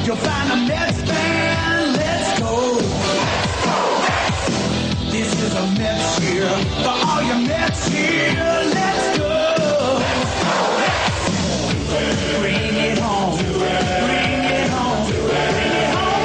You'll find a Mets fan. Let's go. This is a Mets year for all your Mets here. Let's go. Bring it home. Bring it home. Bring it home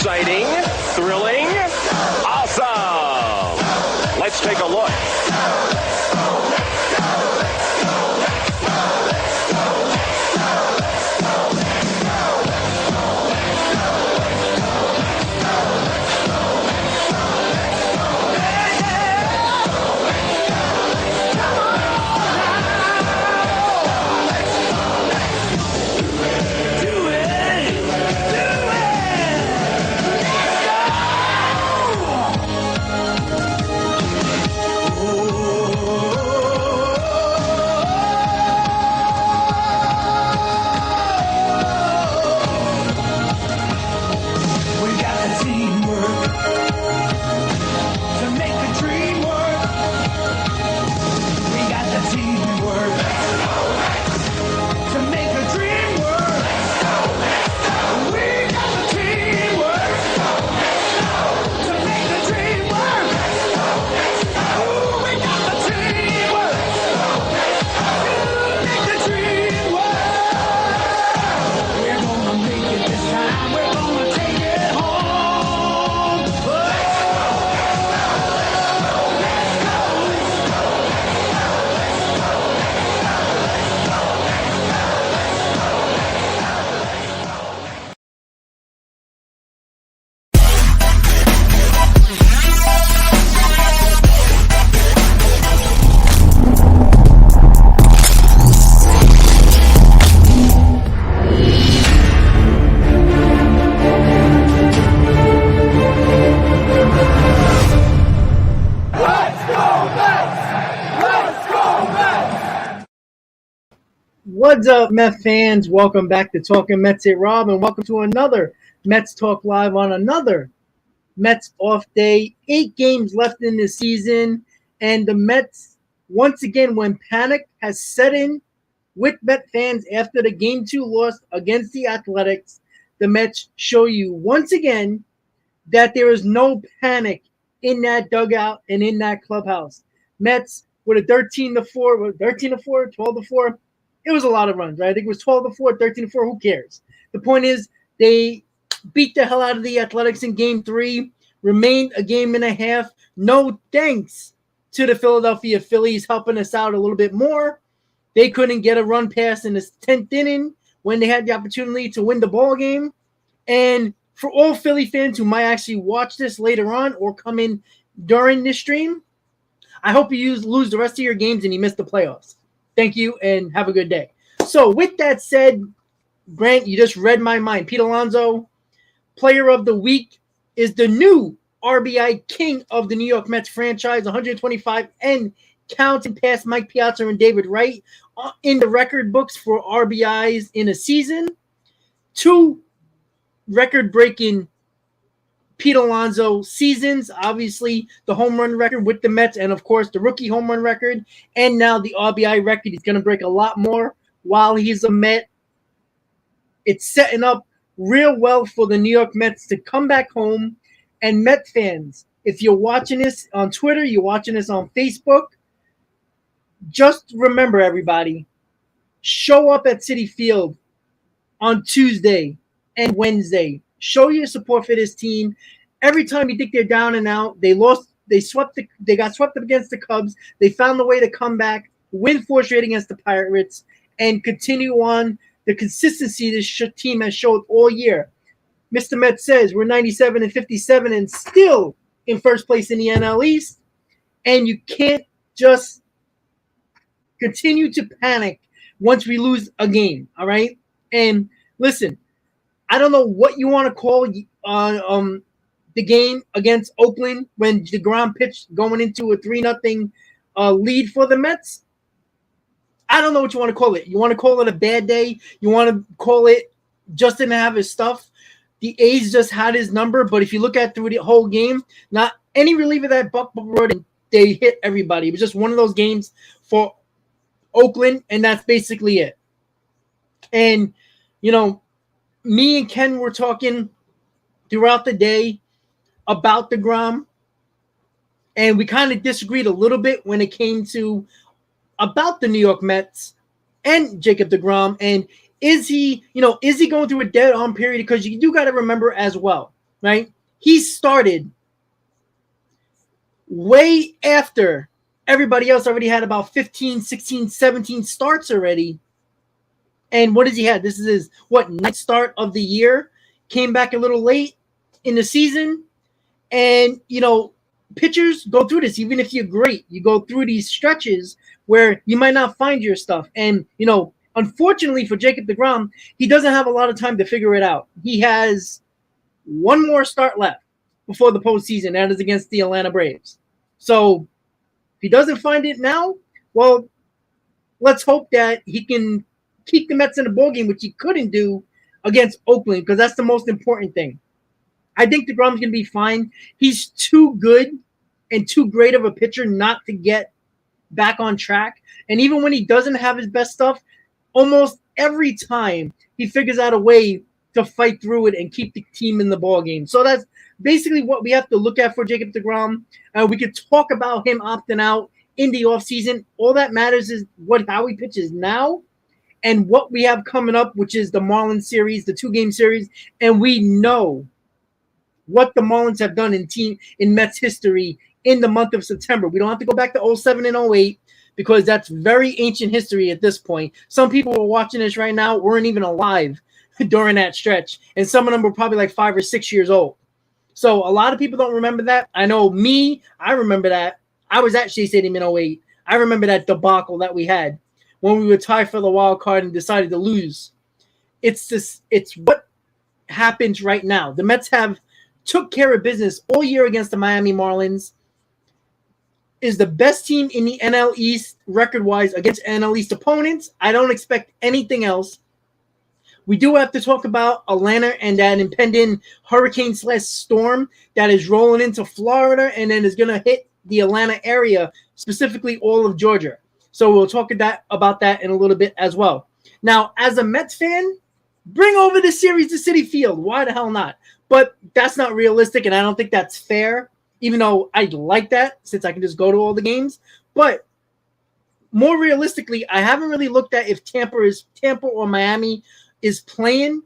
exciting, thrilling, awesome. Let's take a look. What's up, Mets fans? Welcome back to Talking Mets at Rob, and welcome to another Mets Talk Live on another Mets off day. 8 games left in the season, and the Mets, once again, when panic has set in with Met fans after the Game 2 loss against the Athletics, the Mets show you once again that there is no panic in that dugout and in that clubhouse. Mets with a 13-4, 13-4, 12-4. It was a lot of runs, right? I think it was 12-4, 13-4. Who cares? The point is they beat the hell out of the Athletics in Game 3, remained a game and a half. No thanks to the Philadelphia Phillies helping us out a little bit more. They couldn't get a run pass in the 10th inning when they had the opportunity to win the ball game. And for all Philly fans who might actually watch this later on or come in during this stream, I hope you lose the rest of your games and you miss the playoffs. Thank you, and have a good day. So with that said, Grant, you just read my mind. Pete Alonso, Player of the Week, is the new RBI king of the New York Mets franchise, 125 and counting past Mike Piazza and David Wright in the record books for RBIs in a season. 2 record-breaking Pete Alonso seasons, obviously the home run record with the Mets, and of course the rookie home run record, and now the RBI record. He's going to break a lot more while he's a Met. It's setting up real well for the New York Mets to come back home. And Met fans, if you're watching this on Twitter, you're watching this on Facebook, just remember, everybody, show up at Citi Field on Tuesday and Wednesday. Show your support for this team. Every time you think they're down and out, they got swept up against the Cubs. They found a way to come back, win 4 straight against the Pirates, and continue on the consistency this team has showed all year. Mr. Met says we're 97-57 and still in first place in the NL East, and you can't just continue to panic once we lose a game, all right? And listen, I don't know what you want to call the game against Oakland when deGrom pitched going into a 3-0 lead for the Mets. I don't know what you want to call it. You want to call it a bad day? You want to call it just didn't have his stuff? The A's just had his number, but if you look at through the whole game, not any reliever that Buck brought in, they hit everybody. It was just one of those games for Oakland, and that's basically it. And, you know, me and Ken were talking throughout the day about deGrom, and we kind of disagreed a little bit when it came to about the New York Mets and Jacob deGrom, and is he going through a dead-on period? Because you do got to remember as well, right? He started way after everybody else already had about 15, 16, 17 starts already. And what does he have? This is his, 9th start of the year. Came back a little late in the season. And, you know, pitchers go through this. Even if you're great, you go through these stretches where you might not find your stuff. And, you know, unfortunately for Jacob deGrom, he doesn't have a lot of time to figure it out. He has one more start left before the postseason. That is against the Atlanta Braves. So if he doesn't find it now, well, let's hope that he can keep the Mets in the ballgame, which he couldn't do against Oakland, because that's the most important thing. I think deGrom's going to be fine. He's too good and too great of a pitcher not to get back on track. And even when he doesn't have his best stuff, almost every time he figures out a way to fight through it and keep the team in the ballgame. So that's basically what we have to look at for Jacob deGrom. We could talk about him opting out in the offseason. All that matters is how he pitches now and what we have coming up, which is the Marlins series, the 2-game series. And we know what the Marlins have done in Mets history in the month of September. We don't have to go back to 07 and 08 because that's very ancient history at this point. Some people who are watching this right now weren't even alive during that stretch. And some of them were probably like 5 or 6 years old. So a lot of people don't remember that. I know me, I remember that. I was at Shea Stadium in 08. I remember that debacle that we had when we were tied for the wild card and decided to lose. It's what happens right now. The Mets took care of business all year against the Miami Marlins. Is the best team in the NL East record-wise against NL East opponents. I don't expect anything else. We do have to talk about Atlanta and that impending hurricane/storm that is rolling into Florida and then is going to hit the Atlanta area, specifically all of Georgia. So we'll talk about that in a little bit as well. Now, as a Mets fan, bring over the series to Citi Field. Why the hell not? But that's not realistic, and I don't think that's fair, even though I'd like that since I can just go to all the games. But more realistically, I haven't really looked at if Tampa or Miami is playing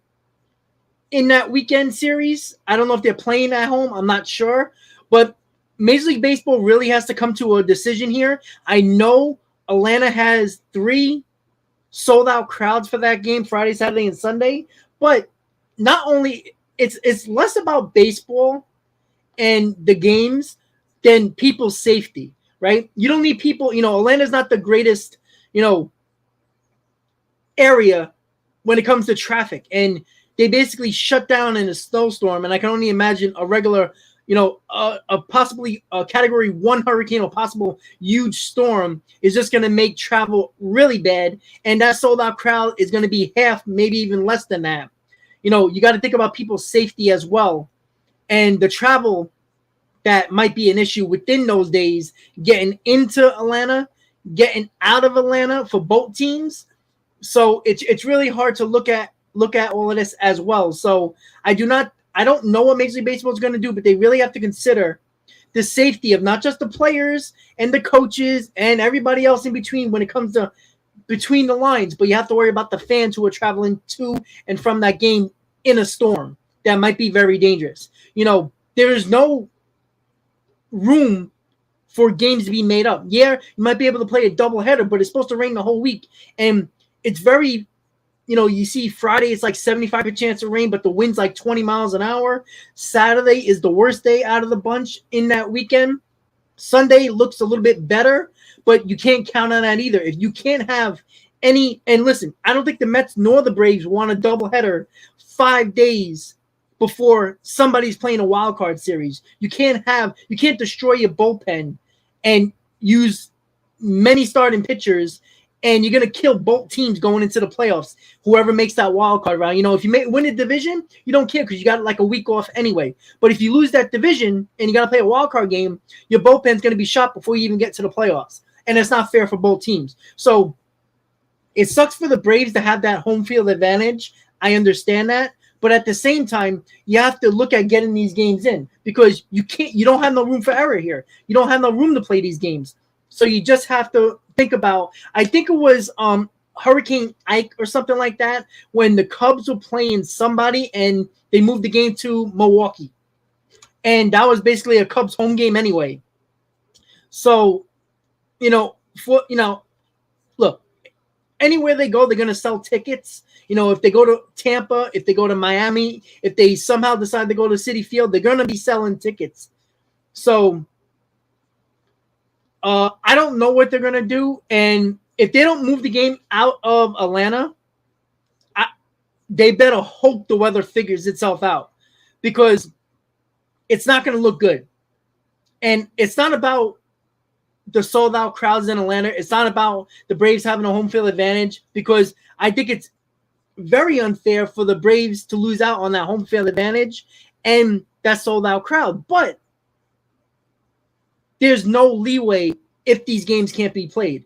in that weekend series. I don't know if they're playing at home. I'm not sure. But Major League Baseball really has to come to a decision here. I know Atlanta has 3 sold-out crowds for that game, Friday, Saturday, and Sunday. But not only it's less about baseball and the games than people's safety, right? You don't need people. Atlanta's not the greatest, area when it comes to traffic. And they basically shut down in a snowstorm. And I can only imagine a regular a possibly a category 1 hurricane or possible huge storm is just going to make travel really bad. And that sold out crowd is going to be half, maybe even less than that. You got to think about people's safety as well. And the travel that might be an issue within those days, getting into Atlanta, getting out of Atlanta for both teams. So it's really hard to look at all of this as well. So I don't know what Major League Baseball is going to do, but they really have to consider the safety of not just the players and the coaches and everybody else in between when it comes to between the lines, but you have to worry about the fans who are traveling to and from that game in a storm that might be very dangerous. There is no room for games to be made up. Yeah, you might be able to play a doubleheader, but it's supposed to rain the whole week. And it's very, you see Friday, it's like 75% chance of rain, but the wind's like 20 miles an hour. Saturday is the worst day out of the bunch in that weekend. Sunday looks a little bit better, but you can't count on that either. If you can't have any, and listen, I don't think the Mets nor the Braves want a doubleheader 5 days before somebody's playing a wild card series. You can't destroy your bullpen and use many starting pitchers, and you're going to kill both teams going into the playoffs, whoever makes that wild card round. If you win a division, you don't care because you got like a week off anyway. But if you lose that division and you got to play a wild card game, your bullpen's going to be shot before you even get to the playoffs. And it's not fair for both teams. So it sucks for the Braves to have that home field advantage. I understand that. But at the same time, you have to look at getting these games in because you don't have no room for error here. You don't have no room to play these games. So you just have to think about, I think it was Hurricane Ike or something like that, when the Cubs were playing somebody and they moved the game to Milwaukee. And that was basically a Cubs home game anyway. So, look, anywhere they go, they're going to sell tickets. If they go to Tampa, if they go to Miami, if they somehow decide to go to Citi Field, they're going to be selling tickets. So I don't know what they're going to do. And if they don't move the game out of Atlanta, they better hope the weather figures itself out because it's not going to look good. And it's not about the sold-out crowds in Atlanta. It's not about the Braves having a home field advantage because I think it's very unfair for the Braves to lose out on that home field advantage and that sold-out crowd. But there's no leeway if these games can't be played.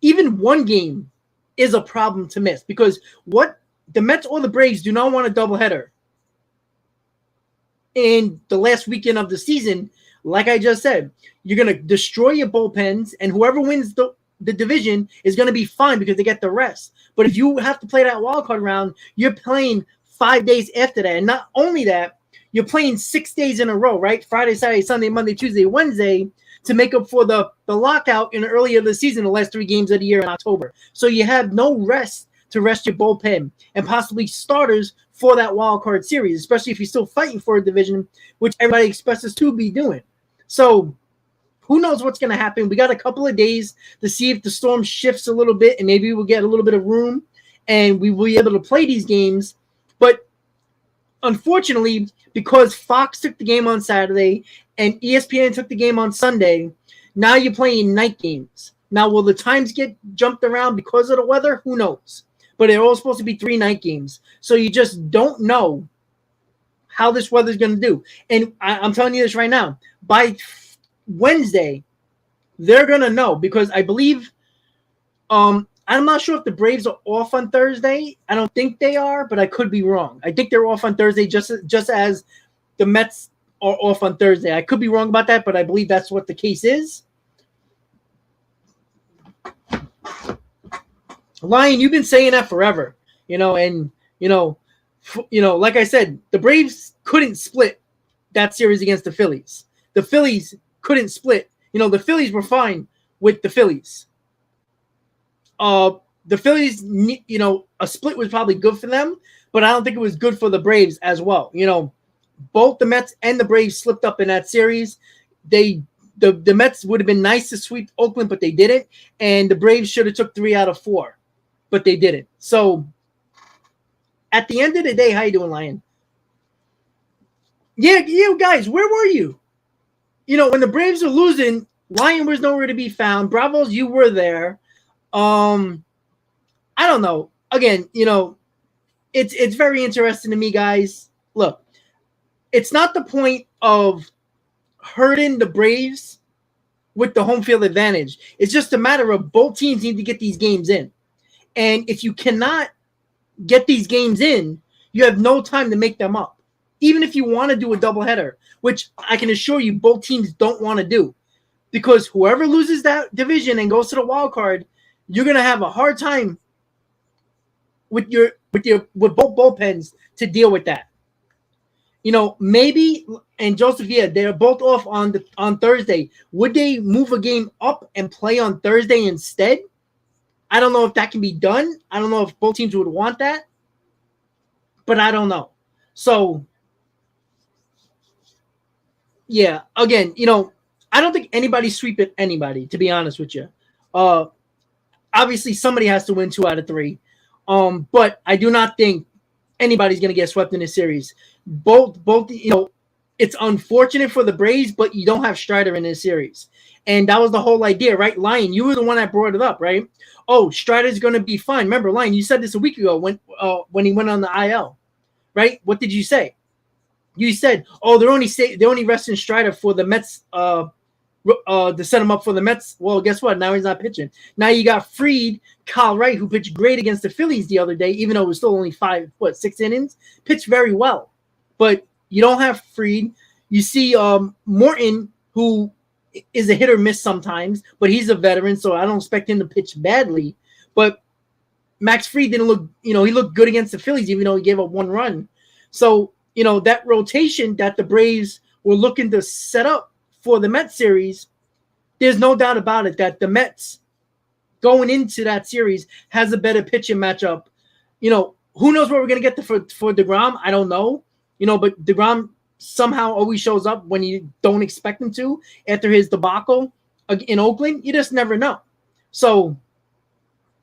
Even one game is a problem to miss because what the Mets or the Braves do not want a doubleheader in the last weekend of the season. Like I just said, you're going to destroy your bullpens, and whoever wins the division is going to be fine because they get the rest. But if you have to play that wild card round, you're playing 5 days after that. And not only that, you're playing 6 days in a row, right? Friday, Saturday, Sunday, Monday, Tuesday, Wednesday to make up for the lockout in the earlier of the season, the last 3 games of the year in October. So you have no rest to rest your bullpen and possibly starters for that wild card series, especially if you're still fighting for a division, which everybody expects us to be doing. So who knows what's going to happen? We got a couple of days to see if the storm shifts a little bit and maybe we'll get a little bit of room and we will be able to play these games. But unfortunately, because Fox took the game on Saturday and ESPN took the game on Sunday, now you're playing night games. Now, will the times get jumped around because of the weather? Who knows? But they're all supposed to be 3 night games. So you just don't know how this weather's going to do. And I'm telling you this right now. By Wednesday, they're going to know because I believe I'm not sure if the Braves are off on Thursday. I don't think they are, but I could be wrong. I think they're off on Thursday just as the Mets are off on Thursday. I could be wrong about that, but I believe that's what the case is. Lion, you've been saying that forever, and like I said, the Braves couldn't split that series against the Phillies. The Phillies couldn't split. The Phillies were fine with the Phillies. The Phillies, a split was probably good for them, but I don't think it was good for the Braves as well. Both the Mets and the Braves slipped up in that series. The Mets would have been nice to sweep Oakland, but they didn't, and the Braves should have took 3 out of 4, but they didn't. So at the end of the day, how you doing, Lion? Yeah, you guys, where were you? When the Braves were losing, Lion was nowhere to be found. Bravos, you were there. I don't know. Again, it's very interesting to me, guys. Look, it's not the point of hurting the Braves with the home field advantage. It's just a matter of both teams need to get these games in. And if you cannot get these games in, you have no time to make them up. Even if you want to do a doubleheader, which I can assure you both teams don't want to do, because whoever loses that division and goes to the wild card, you're gonna have a hard time with both bullpens to deal with that. Maybe and Joseph, yeah, they're both off on Thursday. Would they move a game up and play on Thursday instead? I don't know if that can be done. I don't know if both teams would want that, but I don't know. So, yeah, again, I don't think anybody's sweeping anybody, to be honest with you. Obviously, somebody has to win 2 out of 3. But I do not think anybody's going to get swept in this series. Both, it's unfortunate for the Braves, but you don't have Strider in this series. And that was the whole idea, right? Lion, you were the one that brought it up, right? Oh, Strider's going to be fine. Remember, Lion, you said this a week ago when he went on the IL, right? What did you say? You said, oh, they're only resting Strider for the Mets to set him up for the Mets. Well, guess what? Now he's not pitching. Now you got Fried, Kyle Wright, who pitched great against the Phillies the other day, even though it was still only 6 innings, pitched very well. But you don't have Fried. You see Morton, who is a hit or miss sometimes, but he's a veteran, so I don't expect him to pitch badly. But Max Fried didn't look, he looked good against the Phillies, even though he gave up 1 run. So, that rotation that the Braves were looking to set up for the Mets series, there's no doubt about it that the Mets going into that series has a better pitching matchup. Who knows what we're going to get for deGrom? I don't know. But deGrom somehow always shows up when you don't expect him to after his debacle in Oakland. You just never know. So,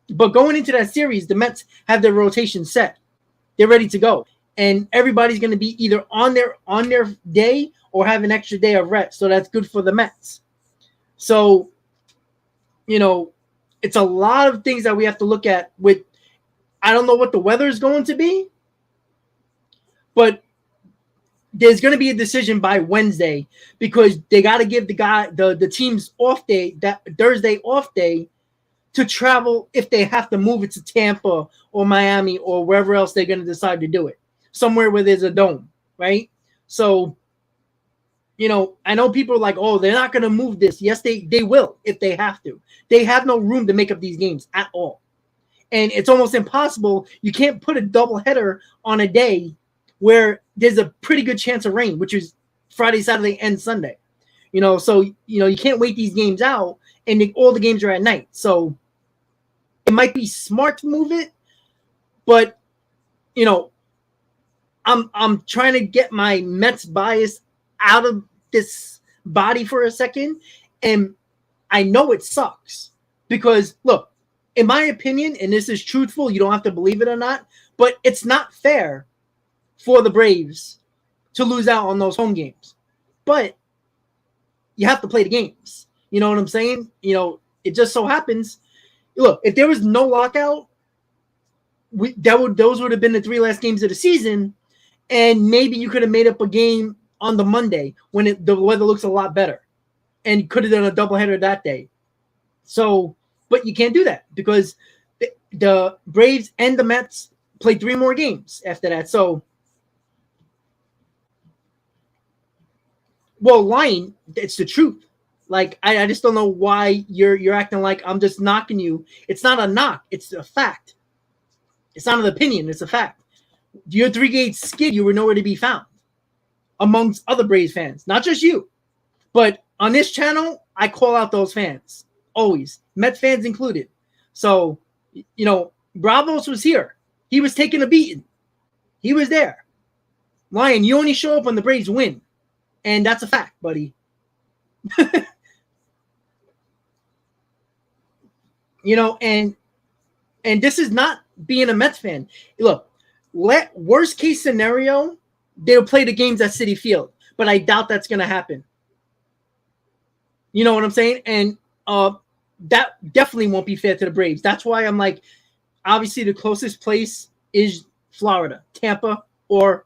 but going into that series, the Mets have their rotation set. They're ready to go. And everybody's going to be either on their day or have an extra day of rest. So that's good for the Mets. So, it's a lot of things that we have to look at with, I don't know what the weather is going to be, but there's going to be a decision by Wednesday because they got to give the team's off day, that Thursday off day, to travel if they have to move it to Tampa or Miami or wherever else they're going to decide to do it. Somewhere where there's a dome, right? So, I know people are like, oh, they're not going to move this. Yes, they will if they have to. They have no room to make up these games at all. And it's almost impossible. You can't put a doubleheader on a day where there's a pretty good chance of rain, which is Friday, Saturday, and Sunday. So, you can't wait these games out, and all the games are at night. So it might be smart to move it, but, I'm trying to get my Mets bias out of this body for a second. And I know it sucks because, look, in my opinion, and this is truthful, you don't have to believe it or not, but it's not fair for the Braves to lose out on those home games. But you have to play the games. You know what I'm saying? It just so happens. Look, if there was no lockout, those would have been the 3 last games of the season. And maybe you could have made up a game on the Monday when the weather looks a lot better and could have done a doubleheader that day. So, but you can't do that because the Braves and the Mets play 3 more games after that. So, well, Lion, it's the truth. Like, I just don't know why you're acting like I'm just knocking you. It's not a knock. It's a fact. It's not an opinion. It's a fact. Your 3-gate skid, you were nowhere to be found amongst other Braves fans. Not just you. But on this channel, I call out those fans. Always. Mets fans included. So, Bravos was here. He was taking a beating. He was there. Lion, you only show up when the Braves win. And that's a fact, buddy. And this is not being a Mets fan. Look, worst case scenario, they'll play the games at Citi Field, but I doubt that's going to happen. You know what I'm saying? And that definitely won't be fair to the Braves. That's why I'm like, obviously the closest place is Florida, Tampa, or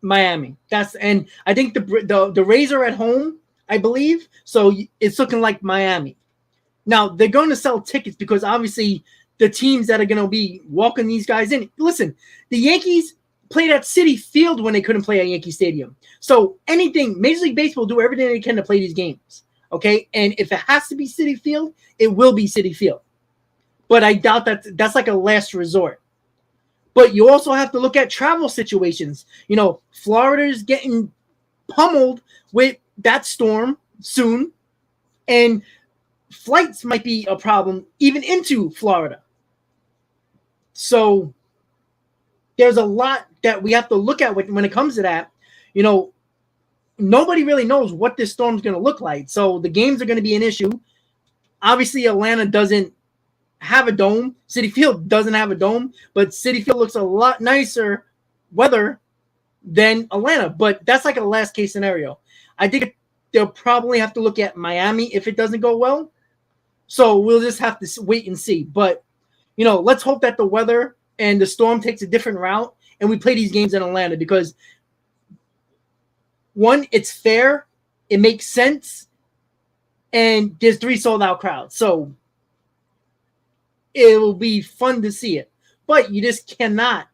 Miami. And I think the Rays are at home, I believe. So it's looking like Miami. Now they're going to sell tickets because obviously the teams that are going to be walking these guys in. Listen, the Yankees played at Citi Field when they couldn't play at Yankee Stadium. So anything, Major League Baseball do everything they can to play these games. Okay, and if it has to be Citi Field, it will be Citi Field. But I doubt that's like a last resort. But you also have to look at travel situations. You know, Florida's getting pummeled with that storm soon, and flights might be a problem even into Florida. So there's a lot that we have to look at when it comes to that. You know, nobody really knows what this storm's going to look like. So the games are going to be an issue. Obviously, Atlanta doesn't have a dome. Citi Field doesn't have a dome, but Citi Field looks a lot nicer weather than Atlanta. But that's like a last case scenario. I think they'll probably have to look at Miami if it doesn't go well. So we'll just have to wait and see. But, you know, let's hope that the weather and the storm takes a different route and we play these games in Atlanta because, one, it's fair, it makes sense, and there's 3 sold-out crowds. So it will be fun to see it. But you just cannot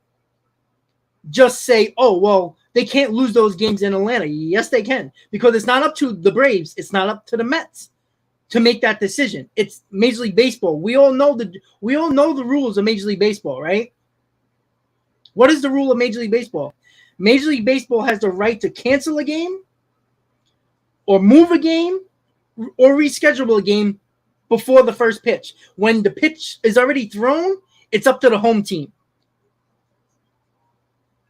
just say, oh, well, they can't lose those games in Atlanta. Yes, they can, because it's not up to the Braves. It's not up to the Mets to make that decision. It's Major League Baseball. We all know the rules of Major League Baseball, right? What is the rule of Major League Baseball? Major League Baseball has the right to cancel a game or move a game or reschedule a game before the first pitch. When the pitch is already thrown, it's up to the home team.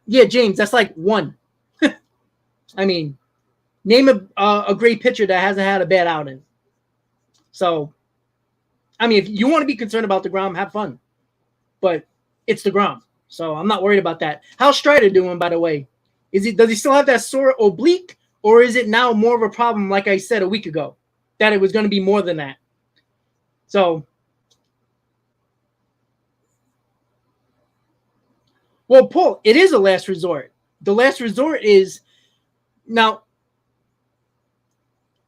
Yeah, James, that's like 1. I mean, name a great pitcher that hasn't had a bad outing. So, I mean, if you want to be concerned about deGrom, have fun. But it's deGrom. So I'm not worried about that. How's Strider doing, by the way? Does he still have that sore oblique? Or is it now more of a problem, like I said a week ago, that it was going to be more than that? So, well, Paul, it is a last resort. The last resort is, now,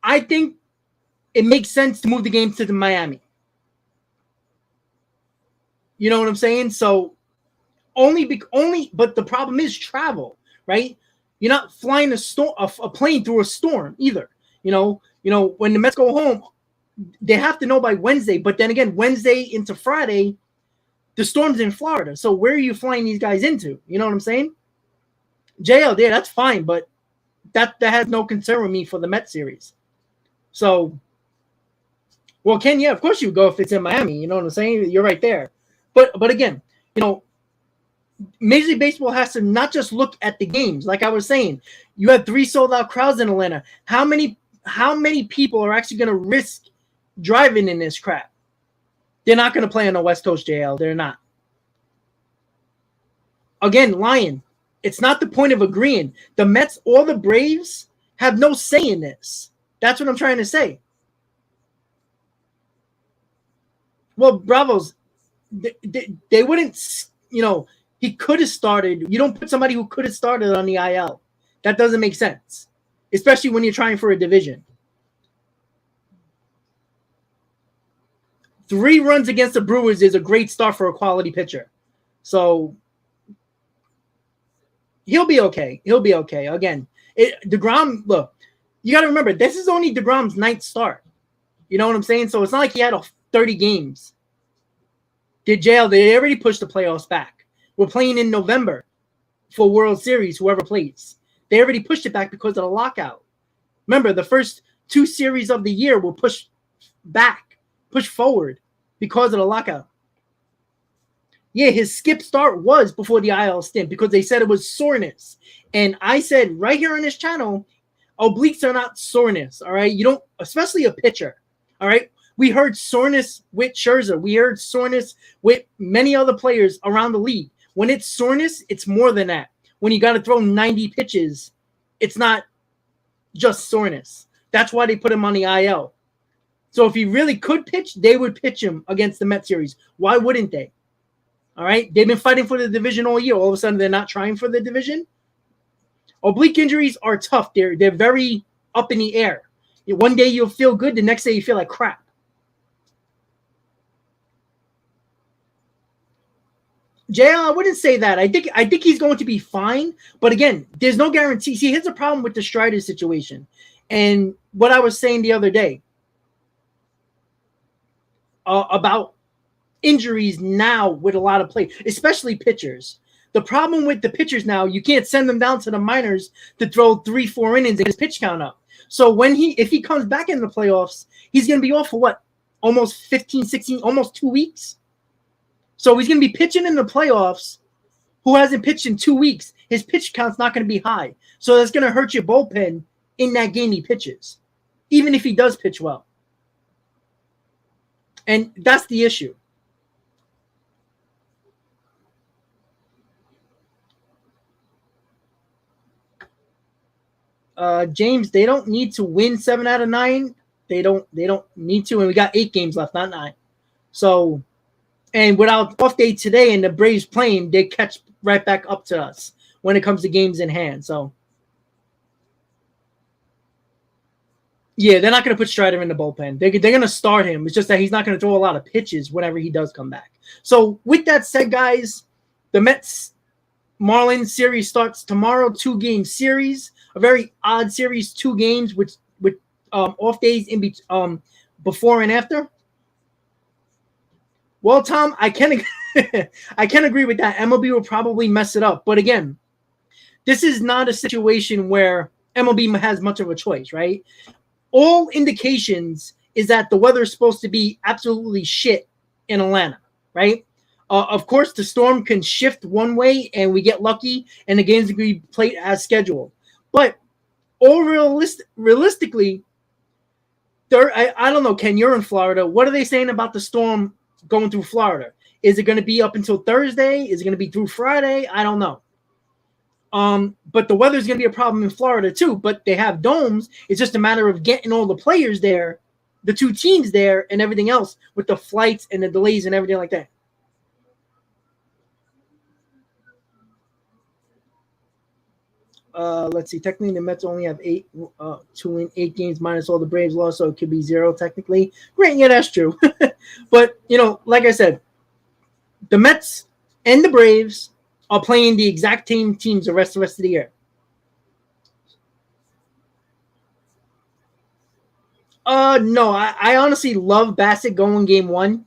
I think it makes sense to move the games to Miami. You know what I'm saying? So, but the problem is travel, right? You're not flying a plane through a storm either. You know, when the Mets go home, they have to know by Wednesday. But then again, Wednesday into Friday, the storm's in Florida. So where are you flying these guys into? You know what I'm saying? JL, yeah, that's fine, but that has no concern with me for the Mets series. So, well, Ken, yeah, of course you go if it's in Miami. You know what I'm saying? You're right there. But again, you know, Major League Baseball has to not just look at the games. Like I was saying, you have 3 sold-out crowds in Atlanta. How many people are actually going to risk driving in this crap? They're not going to play on the West Coast, JL. They're not. Again, Lion, it's not the point of agreeing. The Mets or the Braves have no say in this. That's what I'm trying to say. Well, Bravos, they wouldn't, you know, he could have started. You don't put somebody who could have started on the IL. That doesn't make sense, especially when you're trying for a division. 3 runs against the Brewers is a great start for a quality pitcher. So he'll be okay. He'll be okay. Again, deGrom, look, you got to remember, this is only deGrom's 9th start. You know what I'm saying? So it's not like he had 30 games. They already pushed the playoffs back. We're playing in November for World Series, whoever plays. They already pushed it back because of the lockout. Remember, the first 2 series of the year were pushed forward because of the lockout. Yeah, his skip start was before the IL stint because they said it was soreness. And I said right here on this channel, obliques are not soreness, all right? You don't, especially a pitcher, all right? We heard soreness with Scherzer. We heard soreness with many other players around the league. When it's soreness, it's more than that. When you got to throw 90 pitches, it's not just soreness. That's why they put him on the IL. So if he really could pitch, they would pitch him against the Mets series. Why wouldn't they? All right? They've been fighting for the division all year. All of a sudden, they're not trying for the division. Oblique injuries are tough. They're very up in the air. One day you'll feel good. The next day you feel like crap. JL, I wouldn't say that. I think he's going to be fine. But again, there's no guarantee. See, here's the problem with the Strider situation. And what I was saying the other day about injuries now with a lot of play, especially pitchers. The problem with the pitchers now, you can't send them down to the minors to throw 3-4 innings and get his pitch count up. So if he comes back in the playoffs, he's going to be off for what? Almost 15, 16, almost 2 weeks. So he's going to be pitching in the playoffs who hasn't pitched in 2 weeks. His pitch count's not going to be high. So that's going to hurt your bullpen in that game he pitches, even if he does pitch well. And that's the issue. James, they don't need to win 7 out of 9. They don't need to, and we got 8 games left, not 9. So, and without off day today and the Braves playing, they catch right back up to us when it comes to games in hand. So, yeah, they're not going to put Strider in the bullpen. They're going to start him. It's just that he's not going to throw a lot of pitches whenever he does come back. So, with that said, guys, the Mets-Marlins series starts tomorrow, 2-game series. A very odd series, 2 games with off days in before and after. Well, Tom, I can agree with that. MLB will probably mess it up, but again, this is not a situation where MLB has much of a choice, right? All indications is that the weather is supposed to be absolutely shit in Atlanta, right? Of course, the storm can shift one way, and we get lucky, and the games can be played as scheduled. But all realistically, I don't know, Ken, you're in Florida. What are they saying about the storm going through Florida? Is it going to be up until Thursday? Is it going to be through Friday? I don't know. But the weather's going to be a problem in Florida too. But they have domes. It's just a matter of getting all the players there, the 2 teams there, and everything else with the flights and the delays and everything like that. Let's see. Technically, the Mets only have 8 games minus all the Braves lost, so it could be 0 technically. Great, yeah, that's true. But like I said, the Mets and the Braves are playing the exact same teams the rest of the year. No, I honestly love Bassett going game 1.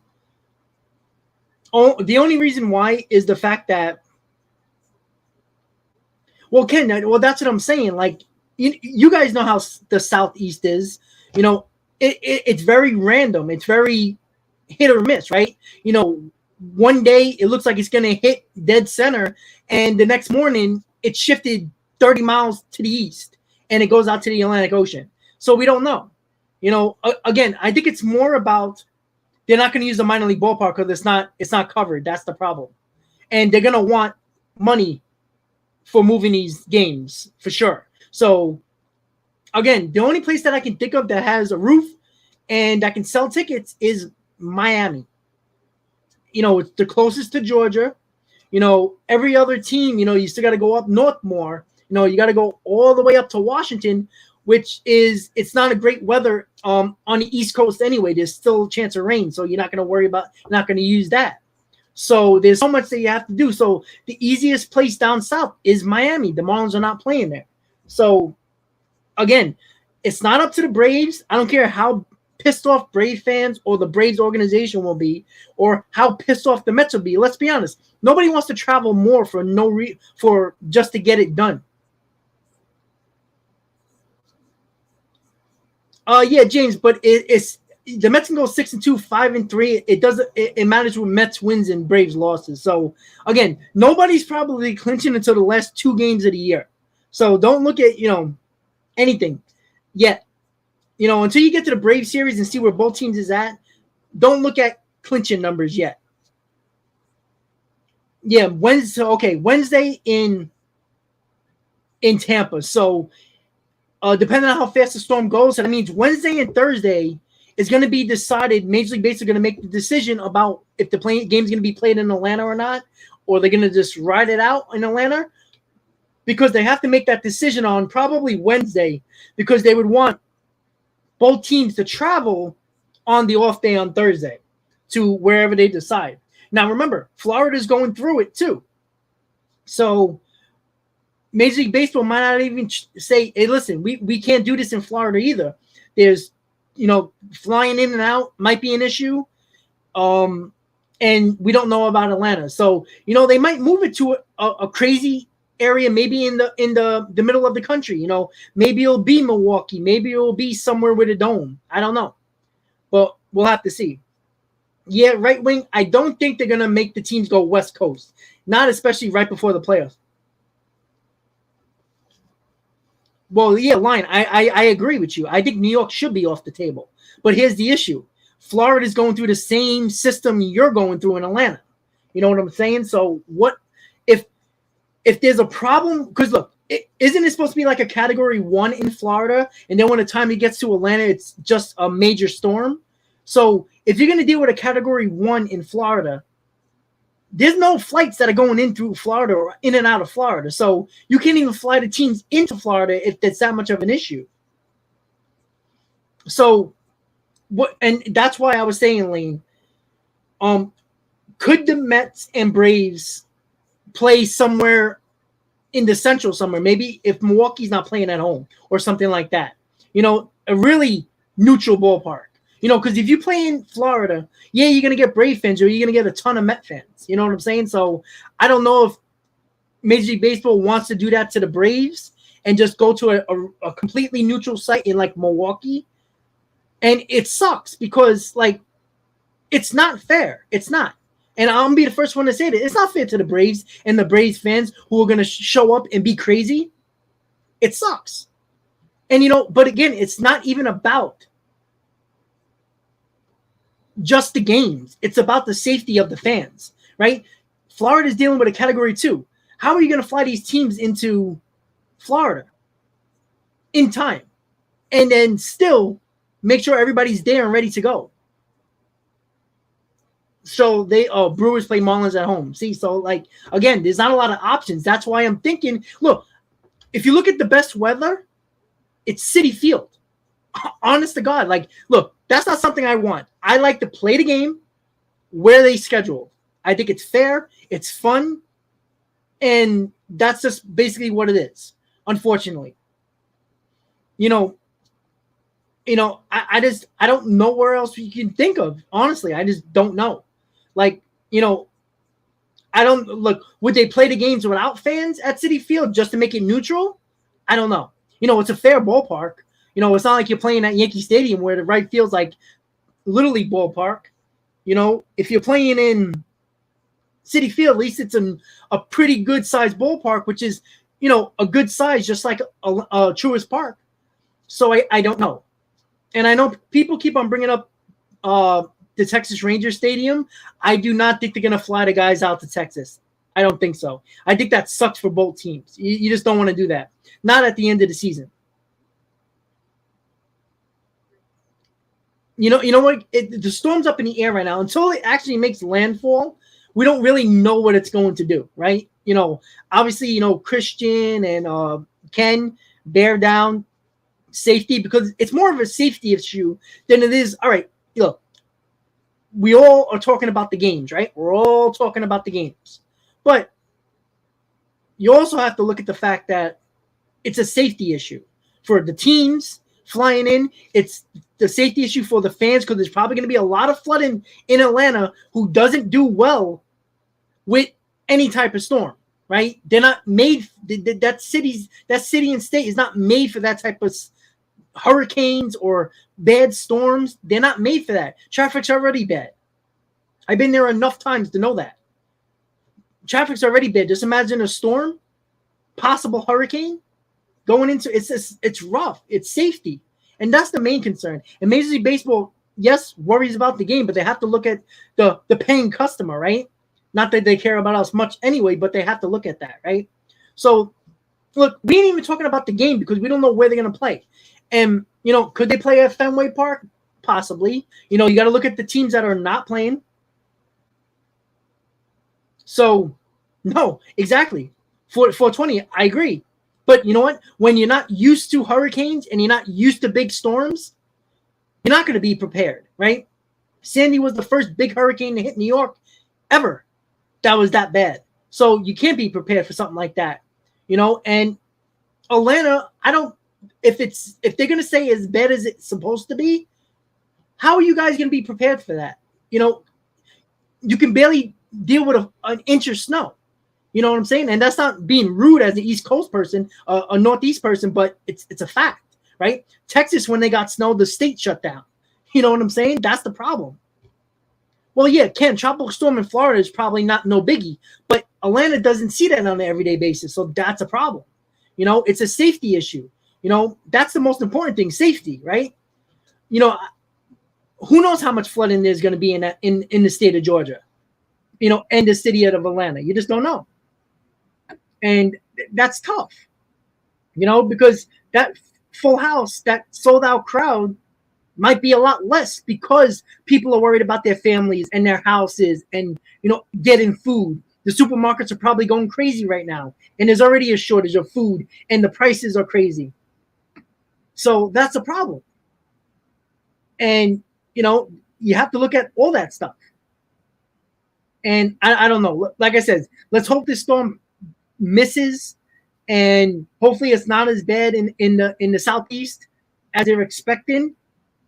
Oh, the only reason why is the fact that. Well, Ken, that's what I'm saying. Like, you guys know how the Southeast is. It's very random. It's very hit or miss, right? One day it looks like it's going to hit dead center, and the next morning it shifted 30 miles to the east, and it goes out to the Atlantic Ocean. So we don't know. Again, I think it's more about they're not going to use the minor league ballpark because it's not covered. That's the problem. And they're going to want money for moving these games for sure. So again, the only place that I can think of that has a roof and that can sell tickets is Miami. It's the closest to Georgia. Every other team, you still got to go up north more. You got to go all the way up to Washington, which it's not a great weather on the East Coast anyway. There's still a chance of rain, so you're not going to worry about, not going to use that. So there's so much that you have to do. So the easiest place down south is Miami. The Marlins are not playing there. So again, it's not up to the Braves. I don't care how pissed off Brave fans or the Braves organization will be, or how pissed off the Mets will be. Let's be honest. Nobody wants to travel more for just to get it done. Yeah, James, but it's the Mets can go 6-2, 5-3. It doesn't. It matters with Mets wins and Braves losses. So again, nobody's probably clinching until the last 2 games of the year. So don't look at anything yet. Until you get to the Braves series and see where both teams is at, don't look at clinching numbers yet. Yeah, Wednesday. Okay, Wednesday in Tampa. So depending on how fast the storm goes, so that means Wednesday and Thursday is going to be decided. Major League Baseball is going to make the decision about if the game's going to be played in Atlanta or not, or they're going to just ride it out in Atlanta, because they have to make that decision on probably Wednesday, because they would want both teams to travel on the off day on Thursday to wherever they decide. Now, remember, Florida's going through it too. So Major League Baseball might not even say, hey, listen, we can't do this in Florida either. There's, flying in and out might be an issue. And we don't know about Atlanta. So, they might move it to a crazy area, maybe in the middle of the country. Maybe it'll be Milwaukee. Maybe it'll be somewhere with a dome. I don't know. But we'll have to see. Yeah, right wing, I don't think they're going to make the teams go West Coast. Not especially right before the playoffs. Well, yeah, Lion, I agree with you. I think New York should be off the table. But here's the issue. Florida's going through the same system you're going through in Atlanta. You know what I'm saying? So what if there's a problem? Because look, isn't it supposed to be like a category 1 in Florida? And then when the time it gets to Atlanta, it's just a major storm. So if you're going to deal with a category 1 in Florida, there's no flights that are going in through Florida or in and out of Florida. So you can't even fly the teams into Florida if that's that much of an issue. So and that's why I was saying, Lane, could the Mets and Braves play somewhere in the Central somewhere? Maybe if Milwaukee's not playing at home or something like that. A really neutral ballpark. Because if you play in Florida, yeah, you're going to get Brave fans or you're going to get a ton of Met fans. You know what I'm saying? So I don't know if Major League Baseball wants to do that to the Braves and just go to a completely neutral site in like Milwaukee. And it sucks because it's not fair. It's not. And I'm going to be the first one to say that. It's not fair to the Braves and the Braves fans who are going to show up and be crazy. It sucks. And, but again, it's not even about just the games. It's about the safety of the fans, right? Florida's dealing with a category 2. How are you going to fly these teams into Florida in time and then still make sure everybody's there and ready to go? So Brewers play Marlins at home. See, so again, there's not a lot of options. That's why I'm thinking, look, if you look at the best weather, it's Citi Field. Honest to God, look, that's not something I want. I like to play the game where they schedule. I think it's fair, it's fun, and that's just basically what it is. Unfortunately, I don't know where else you can think of. Honestly, I just don't know. I don't look. Would they play the games without fans at Citi Field just to make it neutral? I don't know. It's a fair ballpark. It's not like you're playing at Yankee Stadium where the right field's like Little League ballpark. If you're playing in Citi Field, at least it's a pretty good sized ballpark, which is, a good size, just like a Truist Park. So I don't know. And I know people keep on bringing up the Texas Rangers Stadium. I do not think they're going to fly the guys out to Texas. I don't think so. I think that sucks for both teams. You just don't want to do that. Not at the end of the season. You know what? The storm's up in the air right now. Until it actually makes landfall, we don't really know what it's going to do, right? Obviously, Christian and Ken bear down safety because it's more of a safety issue than it is. All right, look, we all are talking about the games, right? We're all talking about the games. But you also have to look at the fact that it's a safety issue for the teams flying in. It's the safety issue for the fans because there's probably going to be a lot of flooding in Atlanta who doesn't do well with any type of storm, right? They're not made. That city and state is not made for that type of hurricanes or bad storms. They're not made for that. Traffic's already bad. I've been there enough times to know that. Traffic's already bad. Just imagine a storm, possible hurricane going into it's rough. It's safety. And that's the main concern. And Major League Baseball, yes, worries about the game, but they have to look at the paying customer, right? Not that they care about us much anyway, but they have to look at that, right? So, look, we ain't even talking about the game because we don't know where they're going to play. And, could they play at Fenway Park? Possibly. You got to look at the teams that are not playing. So, no, exactly. 420, I agree. But you know what? When you're not used to hurricanes and you're not used to big storms, you're not going to be prepared, right? Sandy was the first big hurricane to hit New York ever that was that bad. So you can't be prepared for something like that, and Atlanta, if they're going to say as bad as it's supposed to be, how are you guys going to be prepared for that? You can barely deal with an inch of snow. You know what I'm saying? And that's not being rude as an East Coast person, a Northeast person, but it's a fact, right? Texas, when they got snow, the state shut down. You know what I'm saying? That's the problem. Well, yeah, Ken, tropical storm in Florida is probably no biggie, but Atlanta doesn't see that on an everyday basis, so that's a problem. It's a safety issue. That's the most important thing, safety, right? Who knows how much flooding there's going to be in the state of Georgia, and the city of Atlanta. You just don't know. And that's tough, because that full house, that sold out crowd might be a lot less because people are worried about their families and their houses and, getting food. The supermarkets are probably going crazy right now. And there's already a shortage of food and the prices are crazy. So that's a problem. And, you have to look at all that stuff. And I don't know. Like I said, let's hope this storm misses, and hopefully it's not as bad in the Southeast as they're expecting,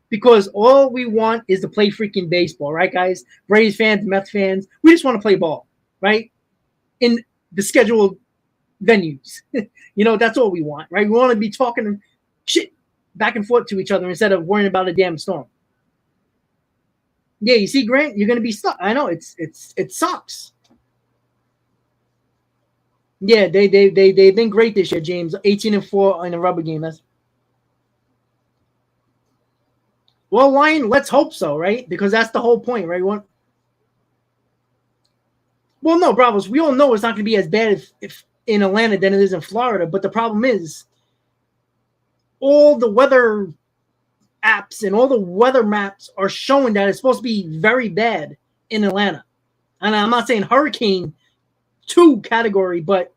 because all we want is to play freaking baseball, right, guys? Braves fans, Mets fans, we just want to play ball, right? In the scheduled venues. That's all we want, right? We want to be talking shit back and forth to each other instead of worrying about a damn storm. Yeah, you see, Grant, you're gonna be stuck. I know it sucks. Yeah, they've been great this year, James. 18-4 in a rubber game. Well, Lion, let's hope so, right? Because that's the whole point, right? Well, no, Bravos, we all know it's not going to be as bad if in Atlanta than it is in Florida. But the problem is all the weather apps and all the weather maps are showing that it's supposed to be very bad in Atlanta. And I'm not saying Hurricane 2 category, but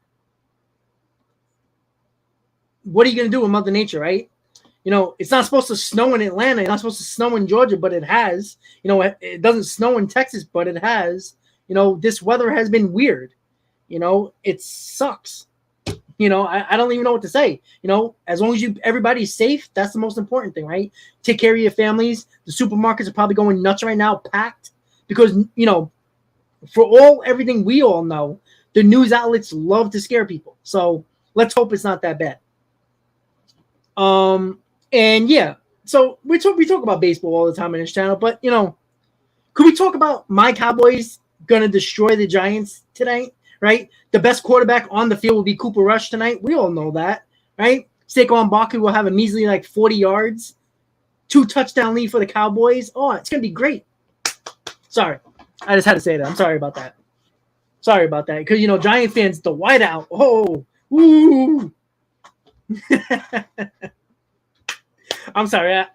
what are you going to do with Mother Nature, right? It's not supposed to snow in Atlanta. It's not supposed to snow in Georgia, but it has. It doesn't snow in Texas, but it has. This weather has been weird. It sucks. I don't even know what to say. As long as everybody's safe, that's the most important thing, right? Take care of your families. The supermarkets are probably going nuts right now, packed, because, for everything we all know, the news outlets love to scare people. So let's hope it's not that bad. And yeah, so we talk about baseball all the time on this channel, but could we talk about my Cowboys gonna destroy the Giants tonight? Right, the best quarterback on the field will be Cooper Rush tonight. We all know that, right? Saquon Barkley will have a measly 40 yards, 2 touchdown lead for the Cowboys. Oh, it's gonna be great. Sorry, I just had to say that. I'm sorry about that. Sorry about that, because Giant fans, the whiteout. Oh, woo. I'm sorry. I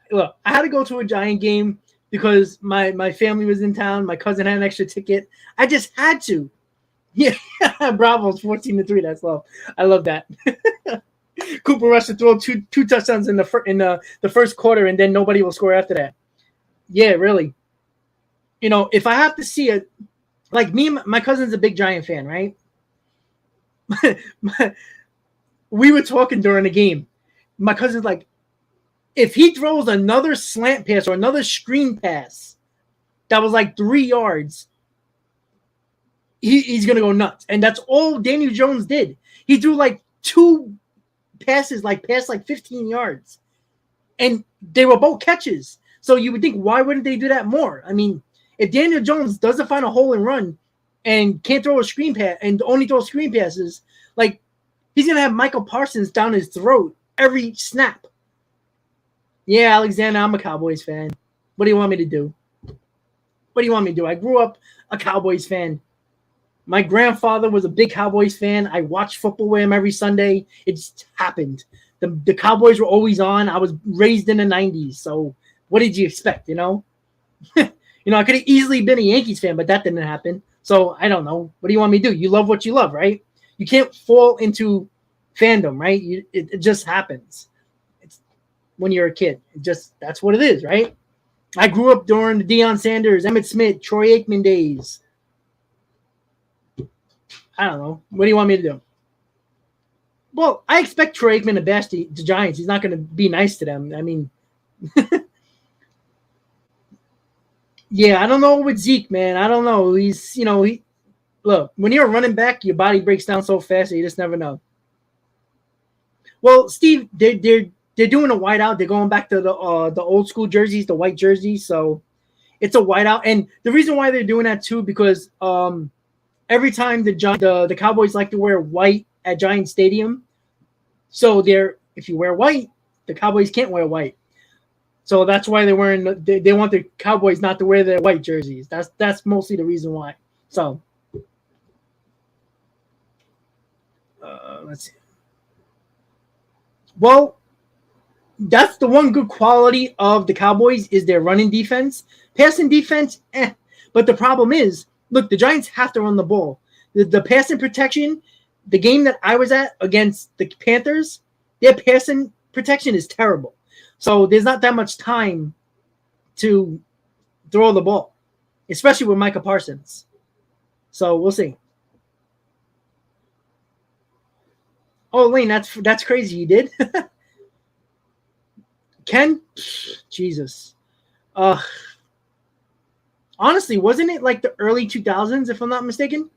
had to go to a Giant game because my family was in town. My cousin had an extra ticket. I just had to. Yeah, Bravos 14-3. That's love. I love that. Cooper Rush to throw two touchdowns in the first quarter, and then nobody will score after that. Yeah, really. If I have to see it, like me, my cousin's a big Giant fan, right? We were talking during the game. My cousin's like, if he throws another slant pass or another screen pass that was 3 yards, he's going to go nuts. And that's all Daniel Jones did. He threw 2 passes, past 15 yards. And they were both catches. So you would think, why wouldn't they do that more? I mean, if Daniel Jones doesn't find a hole and run and can't throw a screen pass and only throw screen passes, he's going to have Michael Parsons down his throat every snap. Yeah, Alexander, I'm a Cowboys fan. What do you want me to do? What do you want me to do? I grew up a Cowboys fan. My grandfather was a big Cowboys fan. I watched football with him every Sunday. It just happened. The Cowboys were always on. I was raised in the 90s. So what did you expect, you know? I could have easily been a Yankees fan, but that didn't happen. So I don't know. What do you want me to do? You love what you love, right? You can't fall into fandom, right? It just happens. It's when you're a kid. That's what it is, right? I grew up during the Deion Sanders, Emmitt Smith, Troy Aikman days. I don't know. What do you want me to do? Well, I expect Troy Aikman to bash the Giants. He's not going to be nice to them. I mean, yeah, I don't know with Zeke, man. I don't know. Look, when you're a running back, your body breaks down so fast that you just never know. Well, Steve, they're doing a whiteout. They're going back to the old school jerseys, the white jerseys. So it's a whiteout, and the reason why they're doing that too because every time the Cowboys like to wear white at Giant Stadium, so if you wear white, the Cowboys can't wear white. So that's why they're wearing. They want the Cowboys not to wear their white jerseys. That's mostly the reason why. So let's see. Well, that's the one good quality of the Cowboys is their running defense. Passing defense, But the problem is, look, the Giants have to run the ball. The passing protection, the game that I was at against the Panthers, their passing protection is terrible. So there's not that much time to throw the ball, especially with Micah Parsons. So we'll see. Oh, Lane, that's crazy. You did? Ken? Jesus. Honestly, wasn't it like the early 2000s, if I'm not mistaken?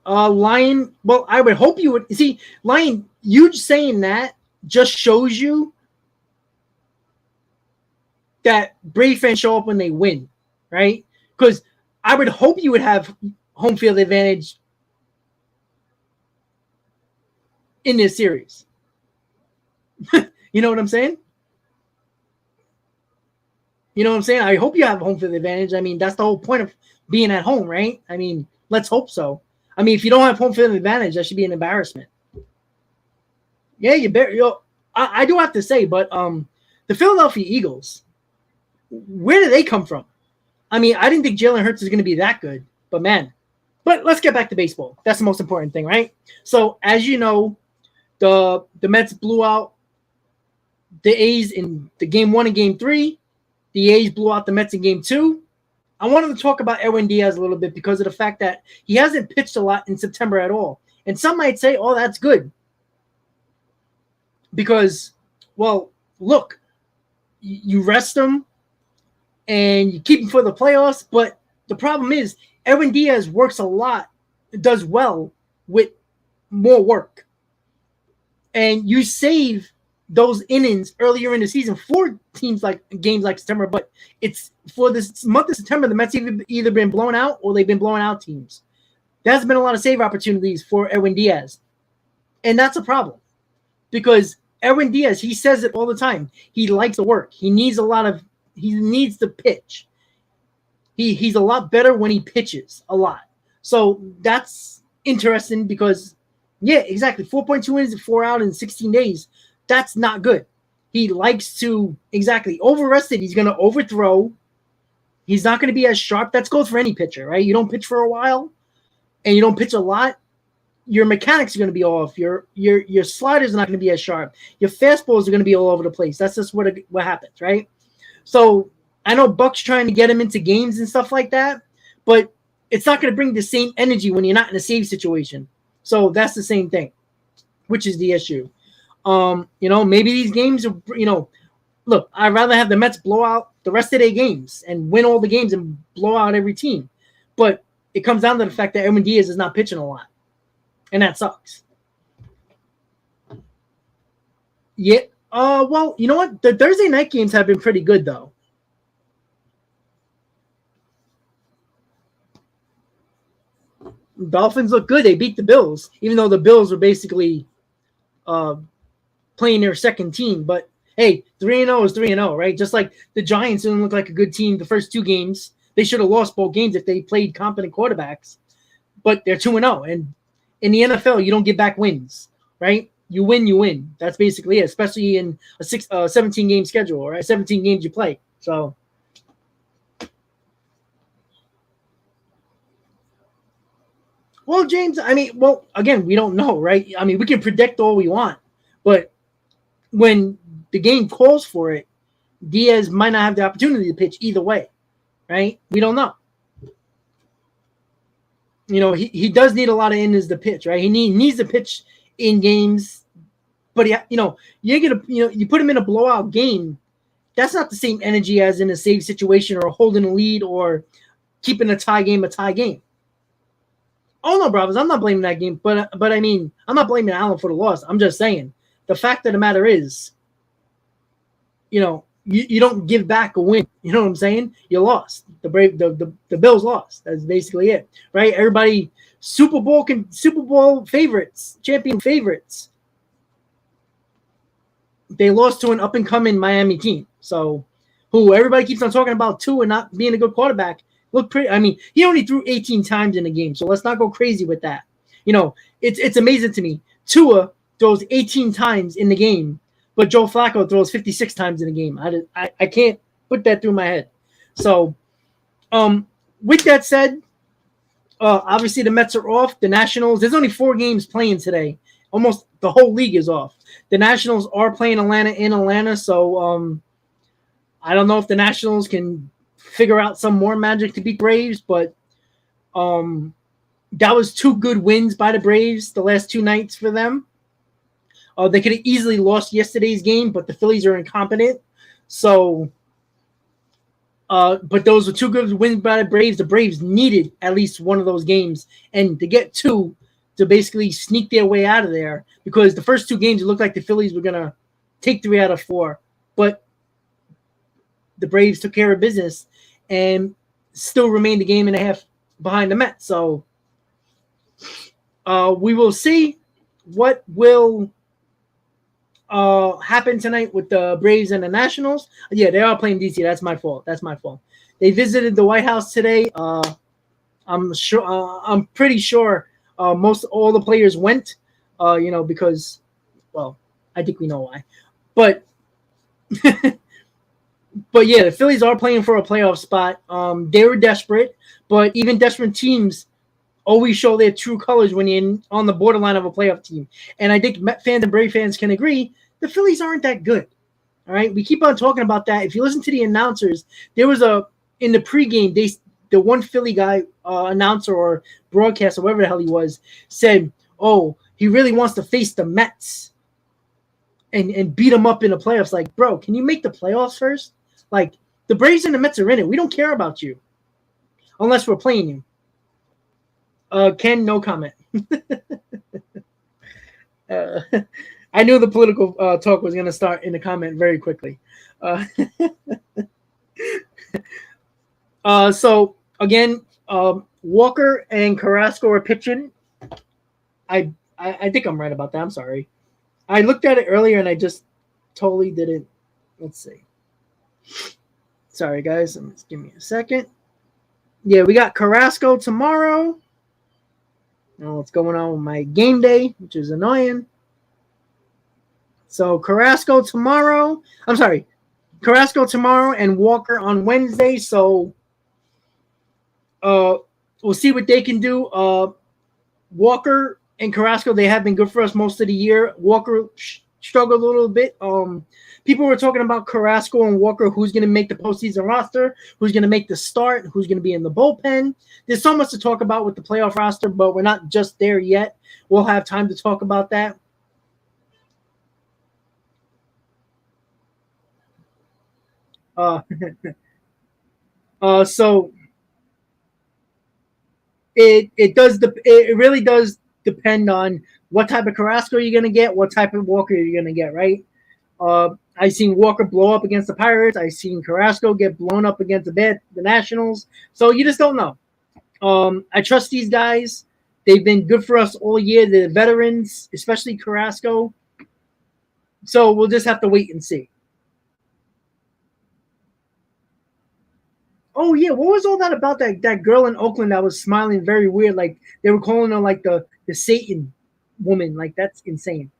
Lion, well, I would hope you would. See, Lion, you saying that just shows you that Brave fans show up when they win, right? Because I would hope you would have home field advantage in this series. You know what I'm saying? You know what I'm saying? I hope you have home field advantage. I mean, that's the whole point of being at home, right? I mean, let's hope so. I mean, if you don't have home field advantage, that should be an embarrassment. Yeah, I do have to say, but the Philadelphia Eagles, where did they come from? I mean, I didn't think Jalen Hurts is going to be that good, but man. But let's get back to baseball. That's the most important thing, right? So, as you know, the Mets blew out the A's in the game 1 and game 3. The A's blew out the Mets in game 2. I wanted to talk about Edwin Diaz a little bit because of the fact that he hasn't pitched a lot in September at all. And some might say, oh, that's good. Because, well, look, you rest him and you keep him for the playoffs. But the problem is Edwin Diaz works a lot, does well with more work. And you save those innings earlier in the season for games like September, but it's for this month of September, the Mets either been blown out or they've been blowing out teams. There's been a lot of save opportunities for Edwin Diaz. And that's a problem because Edwin Diaz, he says it all the time. He likes to work. He needs to pitch. He's a lot better when he pitches a lot. So that's interesting because, yeah, exactly. 4.2 innings, 4 out in 16 days. That's not good. He likes to, overrested. He's going to overthrow. He's not going to be as sharp. That goes for any pitcher, right? You don't pitch for a while and you don't pitch a lot. Your mechanics are going to be off. Your sliders are not going to be as sharp. Your fastballs are going to be all over the place. That's just what happens, right? So I know Buck's trying to get him into games and stuff like that, but it's not going to bring the same energy when you're not in a save situation. So that's the same thing, which is the issue. Maybe these games are, look, I'd rather have the Mets blow out the rest of their games and win all the games and blow out every team. But it comes down to the fact that Edwin Diaz is not pitching a lot. And that sucks. Yeah. Well, you know what? The Thursday night games have been pretty good, though. Dolphins look good. They beat the Bills, even though the Bills were basically playing their second team. But, hey, 3-0 is 3-0, right? Just like the Giants didn't look like a good team the first 2 games. they should have lost both games if they played competent quarterbacks. But they're 2-0, and in the NFL, you don't get back wins, right? You win, you win. That's basically it, especially in a 17-game schedule, right? 17 games you play. So, well, James, I mean, well, again, we don't know, right? I mean, we can predict all we want, but when the game calls for it, Diaz might not have the opportunity to pitch either way, right? We don't know. You know, he does need a lot of innings to pitch, right? He needs to pitch in games, but you're gonna, you put him in a blowout game. That's not the same energy as in a save situation or holding a lead or keeping a tie game. Oh no, brothers, I'm not blaming that game, but I mean, I'm not blaming Allen for the loss. I'm just saying the fact of the matter is, you don't give back a win. You know what I'm saying? You lost. The Bills lost. That's basically it, right? Everybody Super Bowl favorites, champion favorites. They lost to an up and coming Miami team. So, who everybody keeps on talking about Tua not being a good quarterback. Look pretty. I mean, he only threw 18 times in the game, so let's not go crazy with that. It's amazing to me. Tua throws 18 times in the game, but Joe Flacco throws 56 times in a game. I can't put that through my head. So, with that said, obviously the Mets are off. The Nationals, there's only 4 games playing today. Almost the whole league is off. The Nationals are playing Atlanta in Atlanta, so I don't know if the Nationals can figure out some more magic to beat Braves, but that was 2 good wins by the Braves the last 2 nights for them. They could have easily lost yesterday's game, but the Phillies are incompetent. So, but those were 2 good wins by the Braves. The Braves needed at least one of those games, and to get 2 to basically sneak their way out of there, because the first 2 games it looked like the Phillies were gonna take 3 out of 4, but the Braves took care of business and still remained a game and a half behind the Mets. So we will see what will happen tonight with the Braves and the Nationals. Yeah, they are playing DC. That's my fault. They visited the White House today. I'm pretty sure all the players went. Because, well, I think we know why. But but yeah, the Phillies are playing for a playoff spot. They were desperate, but even desperate teams always show their true colors when you're on the borderline of a playoff team. And I think Met fans and Brave fans can agree the Phillies aren't that good. All right, we keep on talking about that. If you listen to the announcers, there was in the pregame, the one Philly guy, announcer or broadcaster, whatever the hell he was, said, "Oh, he really wants to face the Mets and beat them up in the playoffs." Like, bro, can you make the playoffs first? Like, the Braves and the Mets are in it. We don't care about you unless we're playing you. Ken, no comment. I knew the political talk was going to start in the comment very quickly. So, again, Walker and Carrasco are pitching. I think I'm right about that. I'm sorry. I looked at it earlier and I just totally didn't. Let's see. Sorry, guys. Just give me a second. Yeah, we got Carrasco tomorrow. I don't know what's going on with my game day, which is annoying. So Carrasco tomorrow. I'm sorry. Carrasco tomorrow and Walker on Wednesday. So we'll see what they can do. Walker and Carrasco, they have been good for us most of the year. Walker struggled a little bit. People were talking about Carrasco and Walker, who's going to make the postseason roster, who's going to make the start, who's going to be in the bullpen. There's so much to talk about with the playoff roster, but we're not just there yet. We'll have time to talk about that. So it really does depend on what type of Carrasco you're going to get, what type of Walker you're going to get, right? I've seen Walker blow up against the Pirates. I've seen Carrasco get blown up against the Nationals. So you just don't know. I trust these guys. They've been good for us all year. They're veterans, especially Carrasco. So we'll just have to wait and see. Oh yeah, what was all that about that girl in Oakland that was smiling very weird? Like they were calling her like the Satan woman. Like that's insane.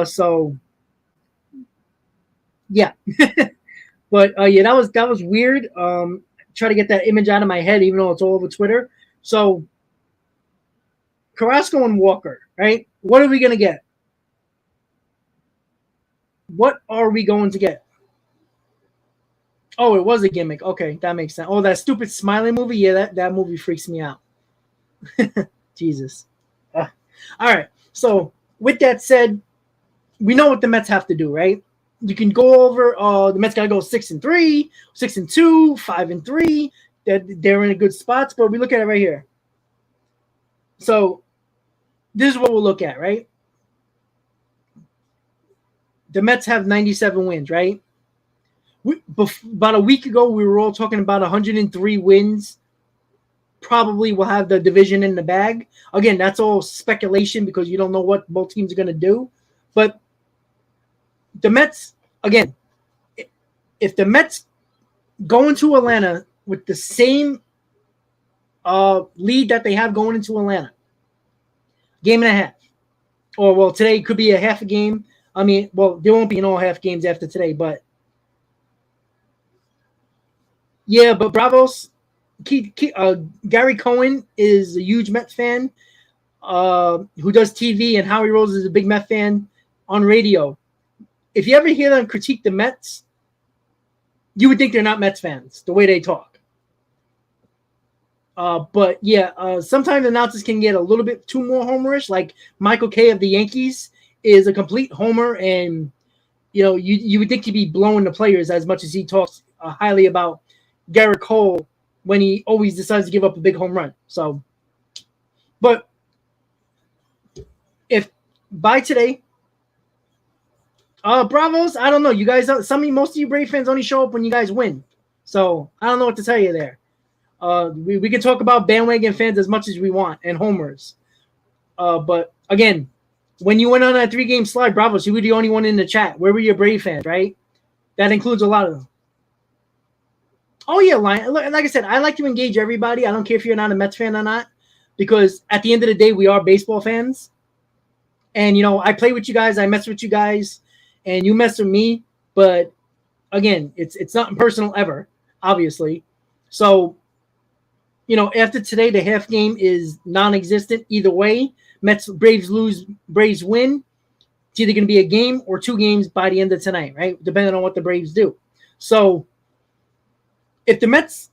So yeah, but yeah, that was weird. Try to get that image out of my head, even though it's all over Twitter. So Carrasco and Walker, right? What are we gonna get? What are we going to get? Oh, it was a gimmick. Okay, that makes sense. Oh, that stupid smiling movie. Yeah, that movie freaks me out. Jesus. All right. So with that said, we know what the Mets have to do, right? You can go over. The Mets got to go 6-3, 6-2, 5-3. They're in a good spots, but we look at it right here. So this is what we'll look at, right? The Mets have 97 wins, right? About a week ago, we were all talking about 103 wins. Probably will have the division in the bag. Again, that's all speculation because you don't know what both teams are going to do. But the Mets, again, if the Mets go into Atlanta with the same lead that they have going into Atlanta, game and a half, or well, today could be a half a game. I mean, well, there won't be no half games after today, but yeah, but Bravos, Gary Cohen is a huge Met fan who does TV, and Howie Rose is a big Met fan on radio. If you ever hear them critique the Mets, you would think they're not Mets fans, the way they talk. But yeah, sometimes announcers can get a little bit too more homerish. Like Michael Kay of the Yankees is a complete homer, and you would think he'd be blowing the players as much as he talks highly about Garrett Cole when he always decides to give up a big home run. So, but if by today, Bravos, I don't know. You guys, most of you Brave fans only show up when you guys win. So I don't know what to tell you there. We can talk about bandwagon fans as much as we want and homers. But again, when you went on that 3-game slide, Bravos, you were the only one in the chat. Where were your Brave fans, right? That includes a lot of them. Oh, yeah, Lion. Like I said, I like to engage everybody. I don't care if you're not a Mets fan or not, because at the end of the day, we are baseball fans. And, I play with you guys. I mess with you guys. And you mess with me. But, again, it's not personal ever, obviously. So, after today, the half game is non-existent either way. Mets, Braves lose, Braves win. It's either going to be a game or 2 games by the end of tonight, right? Depending on what the Braves do. So, if the Mets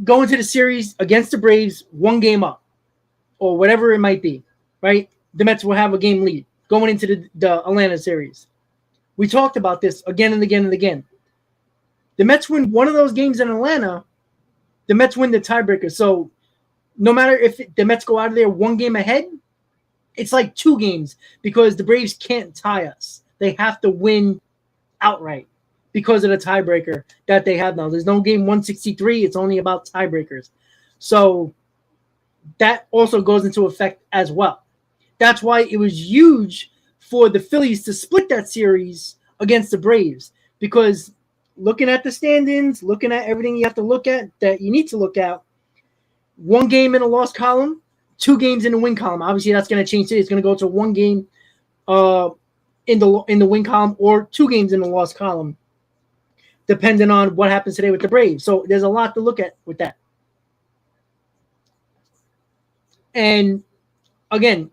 go into the series against the Braves 1 game up, or whatever it might be, right? The Mets will have a game lead going into the Atlanta series. We talked about this again and again and again. The Mets win one of those games in Atlanta, the Mets win the tiebreaker. So no matter if the Mets go out of there 1 game ahead, it's like 2 games because the Braves can't tie us. They have to win outright because of the tiebreaker that they have now. There's no game 163. It's only about tiebreakers. So that also goes into effect as well. That's why it was huge for the Phillies to split that series against the Braves, because looking at the standings, looking at everything you have to look at that you need to look at, 1 game in a loss column, 2 games in the win column. Obviously, that's going to change today. It's going to go to 1 game in the win column or 2 games in the loss column, depending on what happens today with the Braves. So there's a lot to look at with that. And again,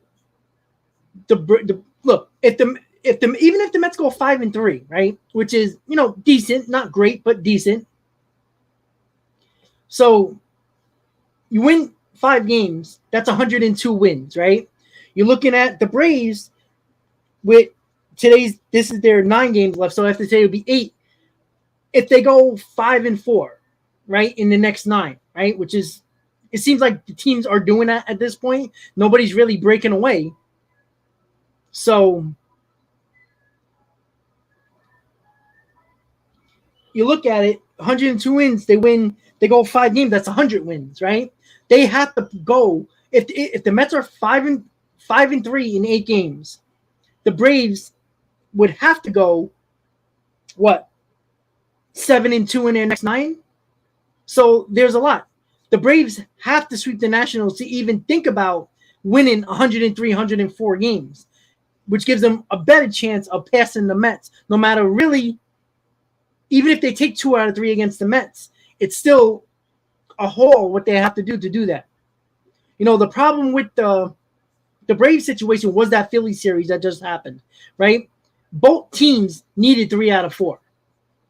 look, even if the Mets go 5-3, right, which is decent, not great, but decent. So you win 5 games, that's 102 wins, right? You're looking at the Braves with this is their 9 games left, so after today it would be 8. If they go 5-4, right, in the next 9, right, which is, it seems like the teams are doing that at this point. Nobody's really breaking away. So you look at it, 102 wins, they go 5 games, that's 100 wins, right? They have to go, if the Mets are 5-3 in 8 games, the Braves would have to go what? 7-2 in their next 9. So there's a lot. The Braves have to sweep the Nationals to even think about winning 103, 104 games, which gives them a better chance of passing the Mets. No matter really, even if they take 2 out of 3 against the Mets, it's still a haul what they have to do that. The problem with the Braves situation was that Philly series that just happened, right? Both teams needed 3 out of 4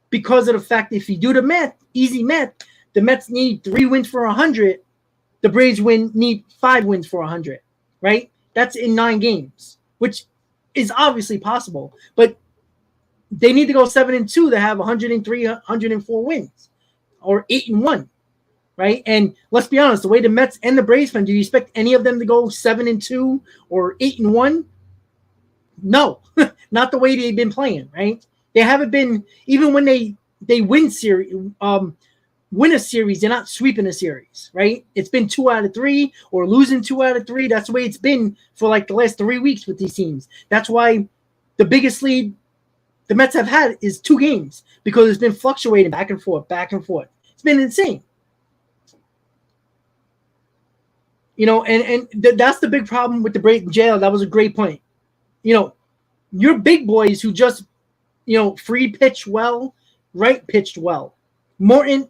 because of the fact that if you do the math, easy math, the Mets need 3 wins for 100. The Braves need 5 wins for 100, right? That's in 9 games, which is obviously possible. But they need to go 7-2 to have 103, 104 wins, or 8-1, right? And let's be honest, the way the Mets and the Braves play, do you expect any of them to go 7-2 or 8-1? No, not the way they've been playing, right? They haven't been, even when they win a series, they're not sweeping a series, right? It's been 2 out of 3 or losing 2 out of 3. That's the way it's been for like the last 3 weeks with these teams. That's why the biggest lead the Mets have had is 2 games, because it's been fluctuating back and forth, back and forth. It's been insane. That's the big problem with the Braves. Jail. That was a great point. Your big boys who just, free pitch well, right pitched well. Morton,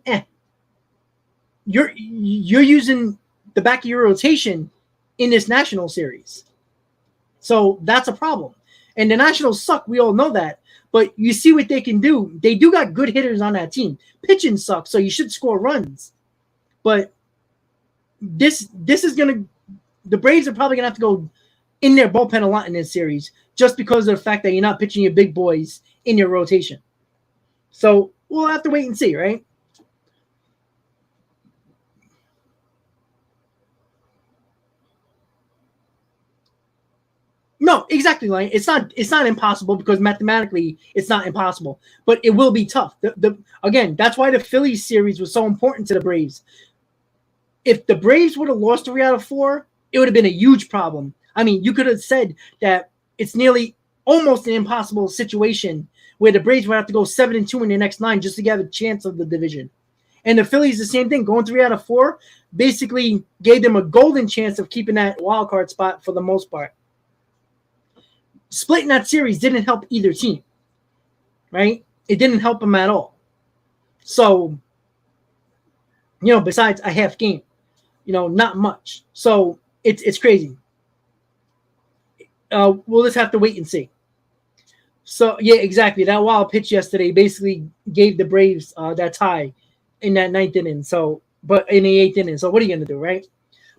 You're using the back of your rotation in this national series. So that's a problem. And the Nationals suck. We all know that. But you see what they can do. They do got good hitters on that team. Pitching sucks, so you should score runs. But this is going to – the Braves are probably going to have to go in their bullpen a lot in this series just because of the fact that you're not pitching your big boys in your rotation. So we'll have to wait and see, right? No, exactly. Like it's not impossible, because mathematically it's not impossible, but it will be tough. Again, that's why the Phillies series was so important to the Braves. If the Braves would have lost 3 out of 4, it would have been a huge problem. I mean, you could have said that it's nearly almost an impossible situation where the Braves would have to go 7-2 in their next 9 just to get a chance of the division. And the Phillies, the same thing, going 3 out of 4, basically gave them a golden chance of keeping that wild card spot for the most part. Splitting that series didn't help either team, right? It didn't help them at all. So, besides a half game, not much. So it's crazy. We'll just have to wait and see. So, yeah, exactly. That wild pitch yesterday basically gave the Braves that tie in that 9th inning. So, but in the 8th inning. So what are you going to do, right?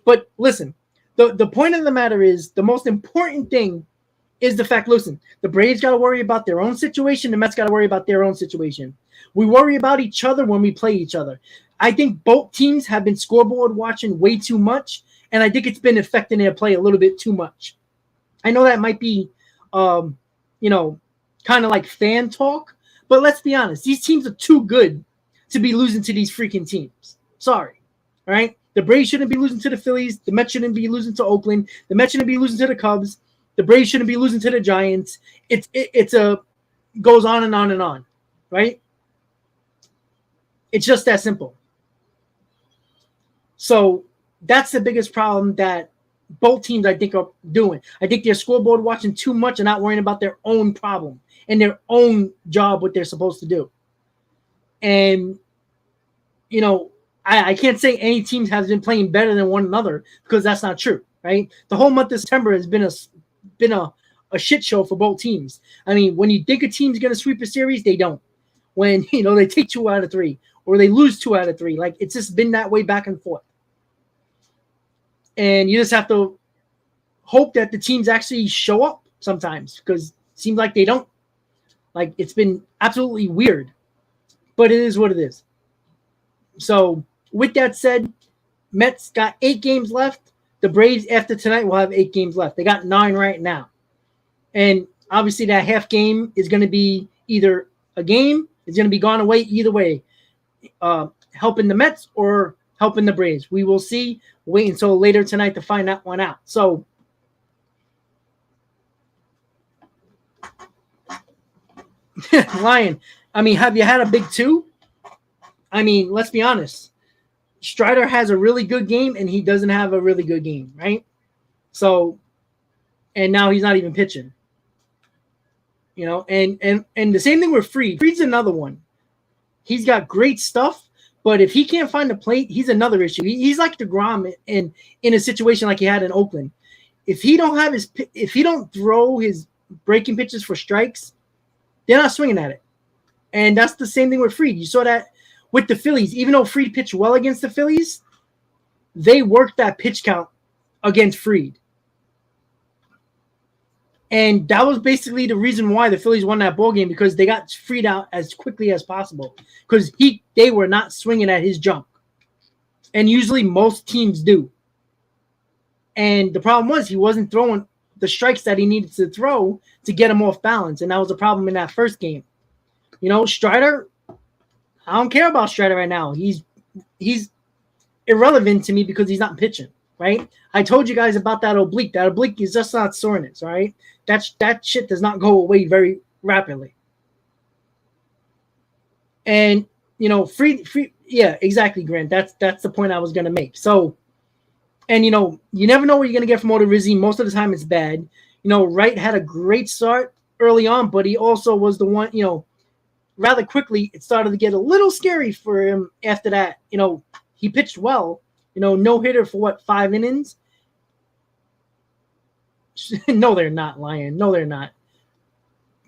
But listen, the point of the matter is, the most important thing is the fact, listen, the Braves got to worry about their own situation. The Mets got to worry about their own situation. We worry about each other when we play each other. I think both teams have been scoreboard watching way too much, and I think it's been affecting their play a little bit too much. I know that might be, kind of like fan talk, but let's be honest. These teams are too good to be losing to these freaking teams. Sorry. All right? The Braves shouldn't be losing to the Phillies. The Mets shouldn't be losing to Oakland. The Mets shouldn't be losing to the Cubs. The Braves shouldn't be losing to the Giants. Goes on and on and on, right? It's just that simple. So that's the biggest problem that both teams, I think, are doing. I think they're scoreboard watching too much and not worrying about their own problem and their own job, what they're supposed to do. And, I can't say any teams have been playing better than one another, because that's not true, right? The whole month of September has been a shit show for both teams. I mean, when you think a team's going to sweep a series, they don't. When, they take 2 out of 3 or they lose 2 out of 3, like it's just been that way back and forth. And you just have to hope that the teams actually show up sometimes, because it seems like they don't. Like, it's been absolutely weird, but it is what it is. So with that said, Mets got 8 games left. The Braves, after tonight, will have 8 games left. They got 9 right now. And obviously that half game is going to be either a game, it's going to be gone away either way, helping the Mets or helping the Braves. We will see. Wait until later tonight to find that one out. So, Lion, I mean, have you had a big two? I mean, let's be honest. Strider has a really good game, and he doesn't have a really good game, right? So, and now he's not even pitching. You know, and the same thing with Fried. Fried's another one. He's got great stuff, but if he can't find the plate, he's another issue. He's like deGrom in a situation like he had in Oakland. If he don't throw his breaking pitches for strikes, they're not swinging at it. And that's the same thing with Fried. You saw that with the Phillies. Even though Fried pitched well against the Phillies, they worked that pitch count against Fried. And that was basically the reason why the Phillies won that ball game, because they got Fried out as quickly as possible, because they were not swinging at his junk. And usually most teams do. And the problem was he wasn't throwing the strikes that he needed to throw to get him off balance. And that was a problem in that first game. You know, Strider, I don't care about Strider right now. He's irrelevant to me because he's not pitching, right? I told you guys about that oblique. That oblique is just not soreness, all right? That shit does not go away very rapidly. And, you know, free, yeah, exactly, Grant. That's the point I was going to make. So, and, you know, you never know what you're going to get from Odorizzi. Most of the time it's bad. You know, Wright had a great start early on, but he also was the one, you know, rather quickly it started to get a little scary for him after that. You know, he pitched well, you know, no hitter for 5 innings? No, they're not, Lion. No, they're not.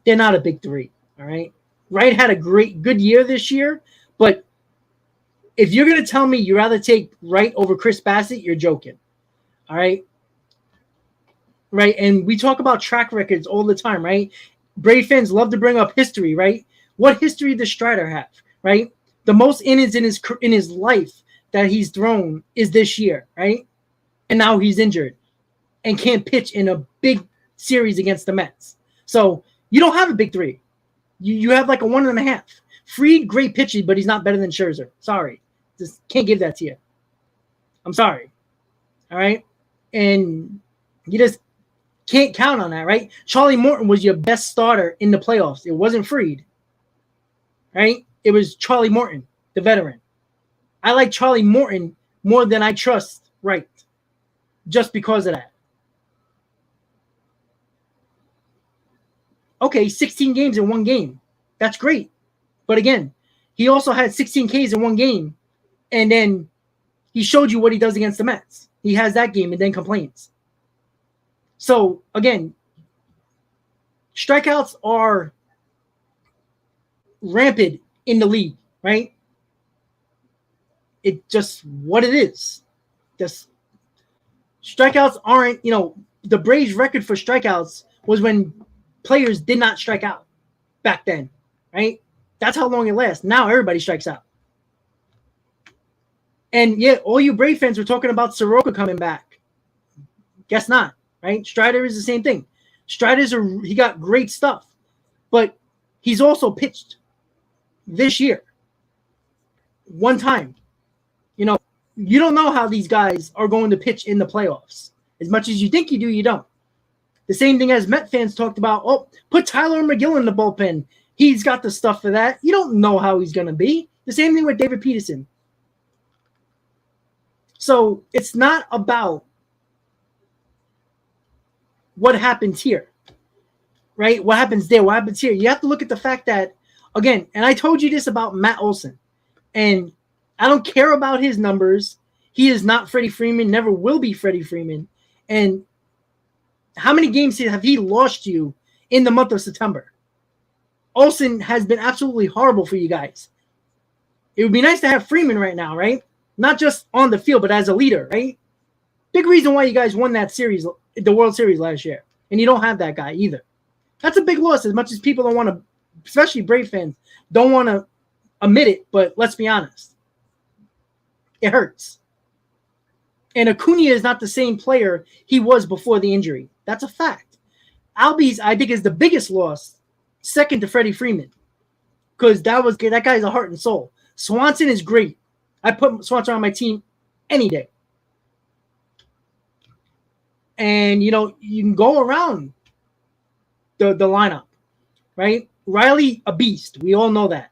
They're not a big three, all right? Wright had a good year this year, but if you're going to tell me you'd rather take Wright over Chris Bassett, you're joking, all right? Right, and we talk about track records all the time, right? Brave fans love to bring up history, right? What history does Strider have, right? The most innings in his life that he's thrown is this year, right? And now he's injured and can't pitch in a big series against the Mets. So you don't have a big three. You have like a 1.5. Fried, great pitching, but he's not better than Scherzer. Sorry. Just can't give that to you. I'm sorry. All right? And you just can't count on that, right? Charlie Morton was your best starter in the playoffs. It wasn't Fried, right? It was Charlie Morton, the veteran. I like Charlie Morton more than I trust Wright, just because of that. Okay, 16 games in one game. That's great. But again, he also had 16 Ks in one game, and then he showed you what he does against the Mets. He has that game and then complains. So, again, strikeouts are rampant in the league, right? It's just what it is. Just strikeouts aren't, you know, the Braves' record for strikeouts was when players did not strike out back then, right? That's how long it lasts. Now everybody strikes out. And yeah, all you Brave fans were talking about Soroka coming back. Guess not, right? Strider is the same thing. He got great stuff, but he's also pitched this year one time. You know, you don't know how these guys are going to pitch in the playoffs. As much as you think you do, you don't. The same thing as Met fans talked about, oh, put Tyler McGill in the bullpen. He's got the stuff for that. You don't know how he's going to be. The same thing with David Peterson. So it's not about what happens here, right? What happens there? What happens here? You have to look at the fact that, again, and I told you this about Matt Olson, and I don't care about his numbers. He is not Freddie Freeman, never will be Freddie Freeman. And how many games have he lost you in the month of September? Olson has been absolutely horrible for you guys. It would be nice to have Freeman right now, right? Not just on the field, but as a leader, right? Big reason why you guys won that series, the World Series last year. And you don't have that guy either. That's a big loss, as much as people don't want to, especially Brave fans, don't want to admit it, but let's be honest. It hurts. And Acuna is not the same player he was before the injury. That's a fact. Albies, I think, is the biggest loss, second to Freddie Freeman, because that guy's a heart and soul. Swanson is great. I put Swanson on my team any day. And, you know, you can go around the lineup, right? Riley, a beast. We all know that.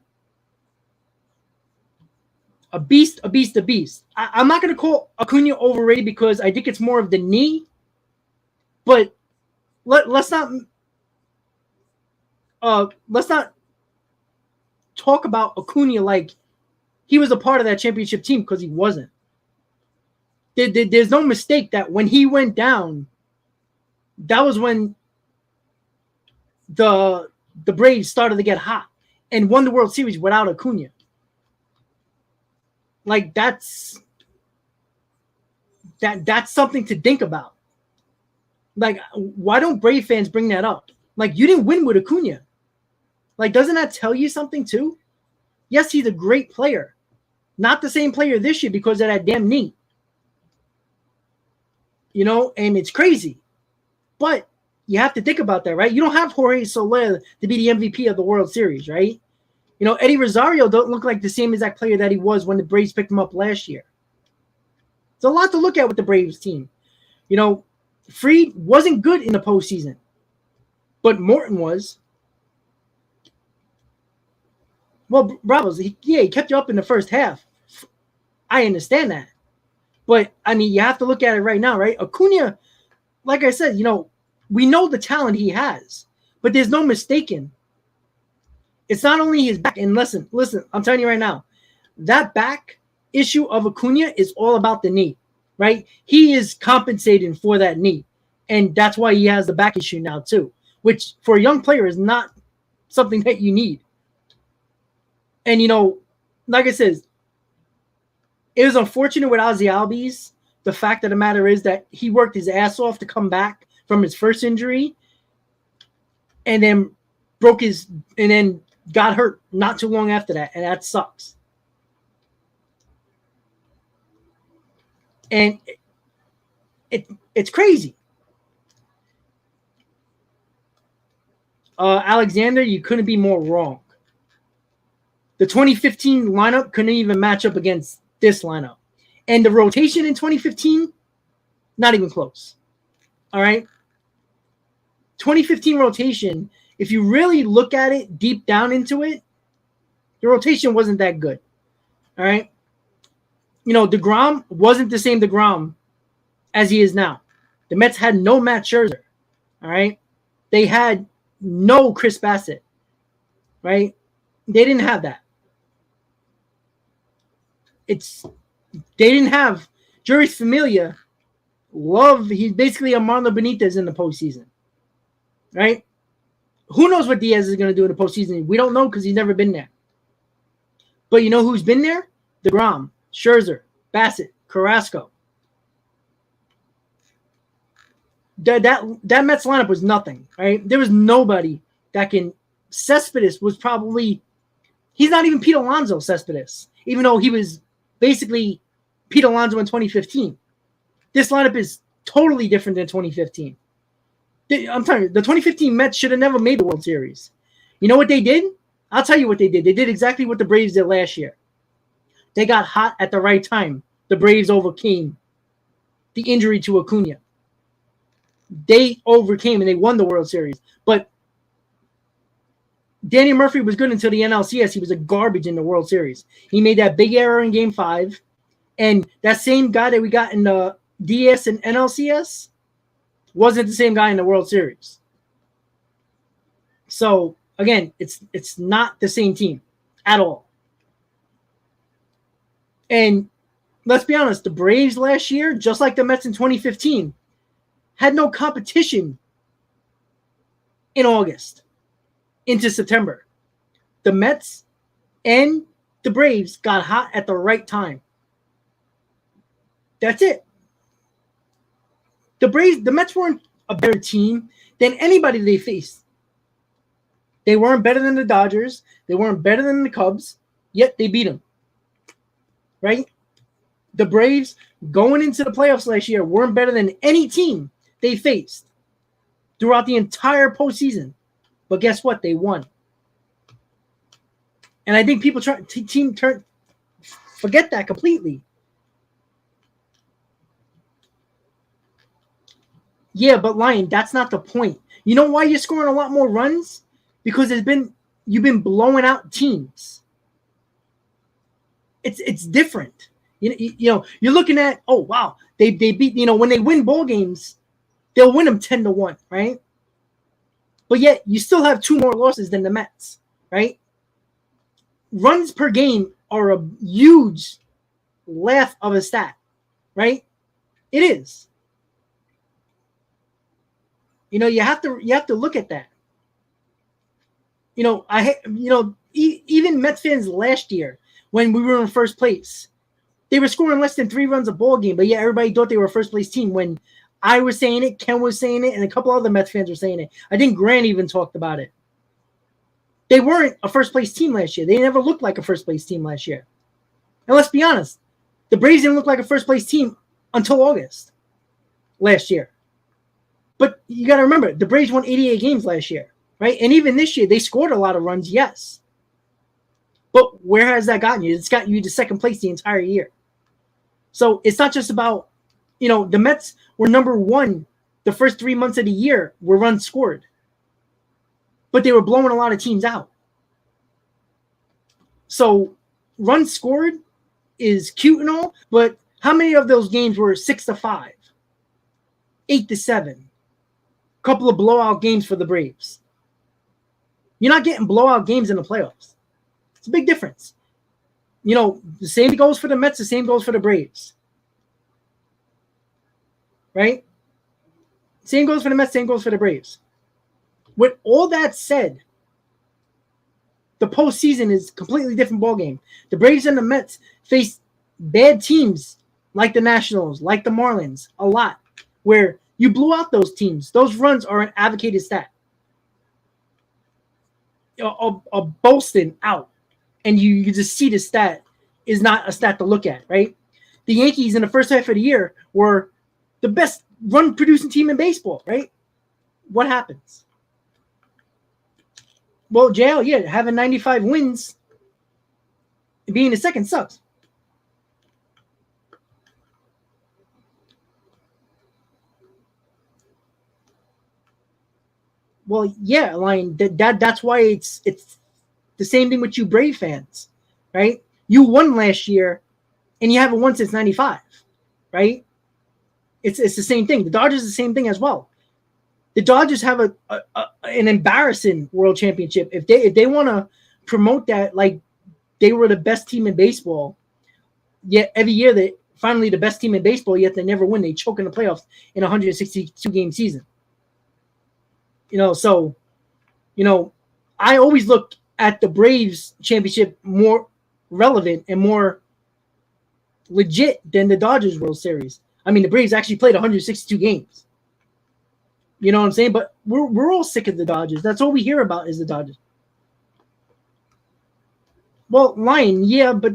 A beast, a beast, a beast. I'm not going to call Acuna overrated because I think it's more of the knee. But let's not talk about Acuna like he was a part of that championship team, because he wasn't. There's no mistake that when he went down, that was when the Braves started to get hot and won the World Series without Acuna. Like that's something to think about. Like, why don't Brave fans bring that up? Like, you didn't win with Acuna. Like, doesn't that tell you something too? Yes, he's a great player. Not the same player this year because of that damn knee. You know, and it's crazy. But you have to think about that, right? You don't have Jorge Soler to be the MVP of the World Series, right? You know, Eddie Rosario don't look like the same exact player that he was when the Braves picked him up last year. It's a lot to look at with the Braves team. You know, Fried wasn't good in the postseason, but Morton was. Well, Bravos, he kept you up in the first half. I understand that. But, I mean, you have to look at it right now, right? Acuna, like I said, you know, we know the talent he has, but there's no mistaking. It's not only his back. And listen, I'm telling you right now, that back issue of Acuna is all about the knee, right? He is compensating for that knee. And that's why he has the back issue now too, which for a young player is not something that you need. And, you know, like I said, it was unfortunate with Ozzy Albies. The fact of the matter is that he worked his ass off to come back from his first injury and then got hurt not too long after that. And that sucks. And it's crazy. Alexander, you couldn't be more wrong. The 2015 lineup couldn't even match up against this lineup. And the rotation in 2015, not even close. All right? 2015 rotation, if you really look at it deep down into it, the rotation wasn't that good. All right? You know, deGrom wasn't the same deGrom as he is now. The Mets had no Matt Scherzer. All right? They had no Chris Bassett. Right? They didn't have that. They didn't have Juris Familia. He's basically a Marlon Benitez in the postseason. Right? Who knows what Diaz is going to do in the postseason? We don't know because he's never been there. But you know who's been there? deGrom, Scherzer, Bassett, Carrasco. That Mets lineup was nothing. Right? There was nobody that can. Cespedes was probably. He's not even Pete Alonso Cespedes, even though he was basically Pete Alonso in 2015. This lineup is totally different than 2015. I'm telling you, the 2015 Mets should have never made the World Series. You know what they did? I'll tell you what they did. They did exactly what the Braves did last year. They got hot at the right time. The Braves overcame the injury to Acuna. They overcame and they won the World Series. But Danny Murphy was good until the NLCS. He was a garbage in the World Series. He made that big error in Game 5. And that same guy that we got in the DS and NLCS wasn't the same guy in the World Series. So, again, it's not the same team at all. And let's be honest, the Braves last year, just like the Mets in 2015, had no competition in August into September. The Mets and the Braves got hot at the right time. That's it. The Mets weren't a better team than anybody they faced. They weren't better than the Dodgers. They weren't better than the Cubs, yet they beat them. Right? The Braves, going into the playoffs last year, weren't better than any team they faced throughout the entire postseason. But guess what? They won. And I think people forget that completely. Yeah, but Lion, that's not the point. You know why you're scoring a lot more runs? Because there's been you've been blowing out teams. It's different. You're looking at, oh wow, they beat, when they win ball games, they'll win them 10-1, right? But yet you still have 2 more losses than the Mets, right? Runs per game are a huge laugh of a stat, right? It is. You have to look at that. Even Mets fans last year when we were in first place, they were scoring less than 3 runs a ball game, but yeah, everybody thought they were a first place team. When I was saying it, Ken was saying it, and a couple other Mets fans were saying it. I think Grant even talked about it. They weren't a first place team last year. They never looked like a first place team last year. And let's be honest, the Braves didn't look like a first place team until August last year. But you got to remember, the Braves won 88 games last year, right? And even this year, they scored a lot of runs, yes. But where has that gotten you? It's gotten you to second place the entire year. So it's not just about, the Mets were number 1 the first 3 months of the year were runs scored. But they were blowing a lot of teams out. So runs scored is cute and all, but how many of those games were 6-5, 8-7? Couple of blowout games for the Braves. You're not getting blowout games in the playoffs. It's a big difference. The same goes for the Mets, the same goes for the Braves. Right? Same goes for the Mets, same goes for the Braves. With all that said, the postseason is a completely different ballgame. The Braves and the Mets face bad teams like the Nationals, like the Marlins, a lot, where you blew out those teams. Those runs are an advocated stat. A Boston out, and you just see the stat is not a stat to look at, right? The Yankees in the first half of the year were the best run-producing team in baseball, right? What happens? Well, JL, yeah, having 95 wins and being the second sucks. Well, yeah, Lion. That's why it's the same thing with you Brave fans, right? You won last year, and you haven't won since '95, right? It's the same thing. The Dodgers is the same thing as well. The Dodgers have an embarrassing World Championship. If they want to promote that like they were the best team in baseball, yet every year they finally the best team in baseball, yet they never win. They choke in the playoffs in a 162 game season. So, I always look at the Braves championship more relevant and more legit than the Dodgers World Series. I mean, the Braves actually played 162 games. You know what I'm saying? But we're all sick of the Dodgers. That's all we hear about is the Dodgers. Well, Lion, yeah, but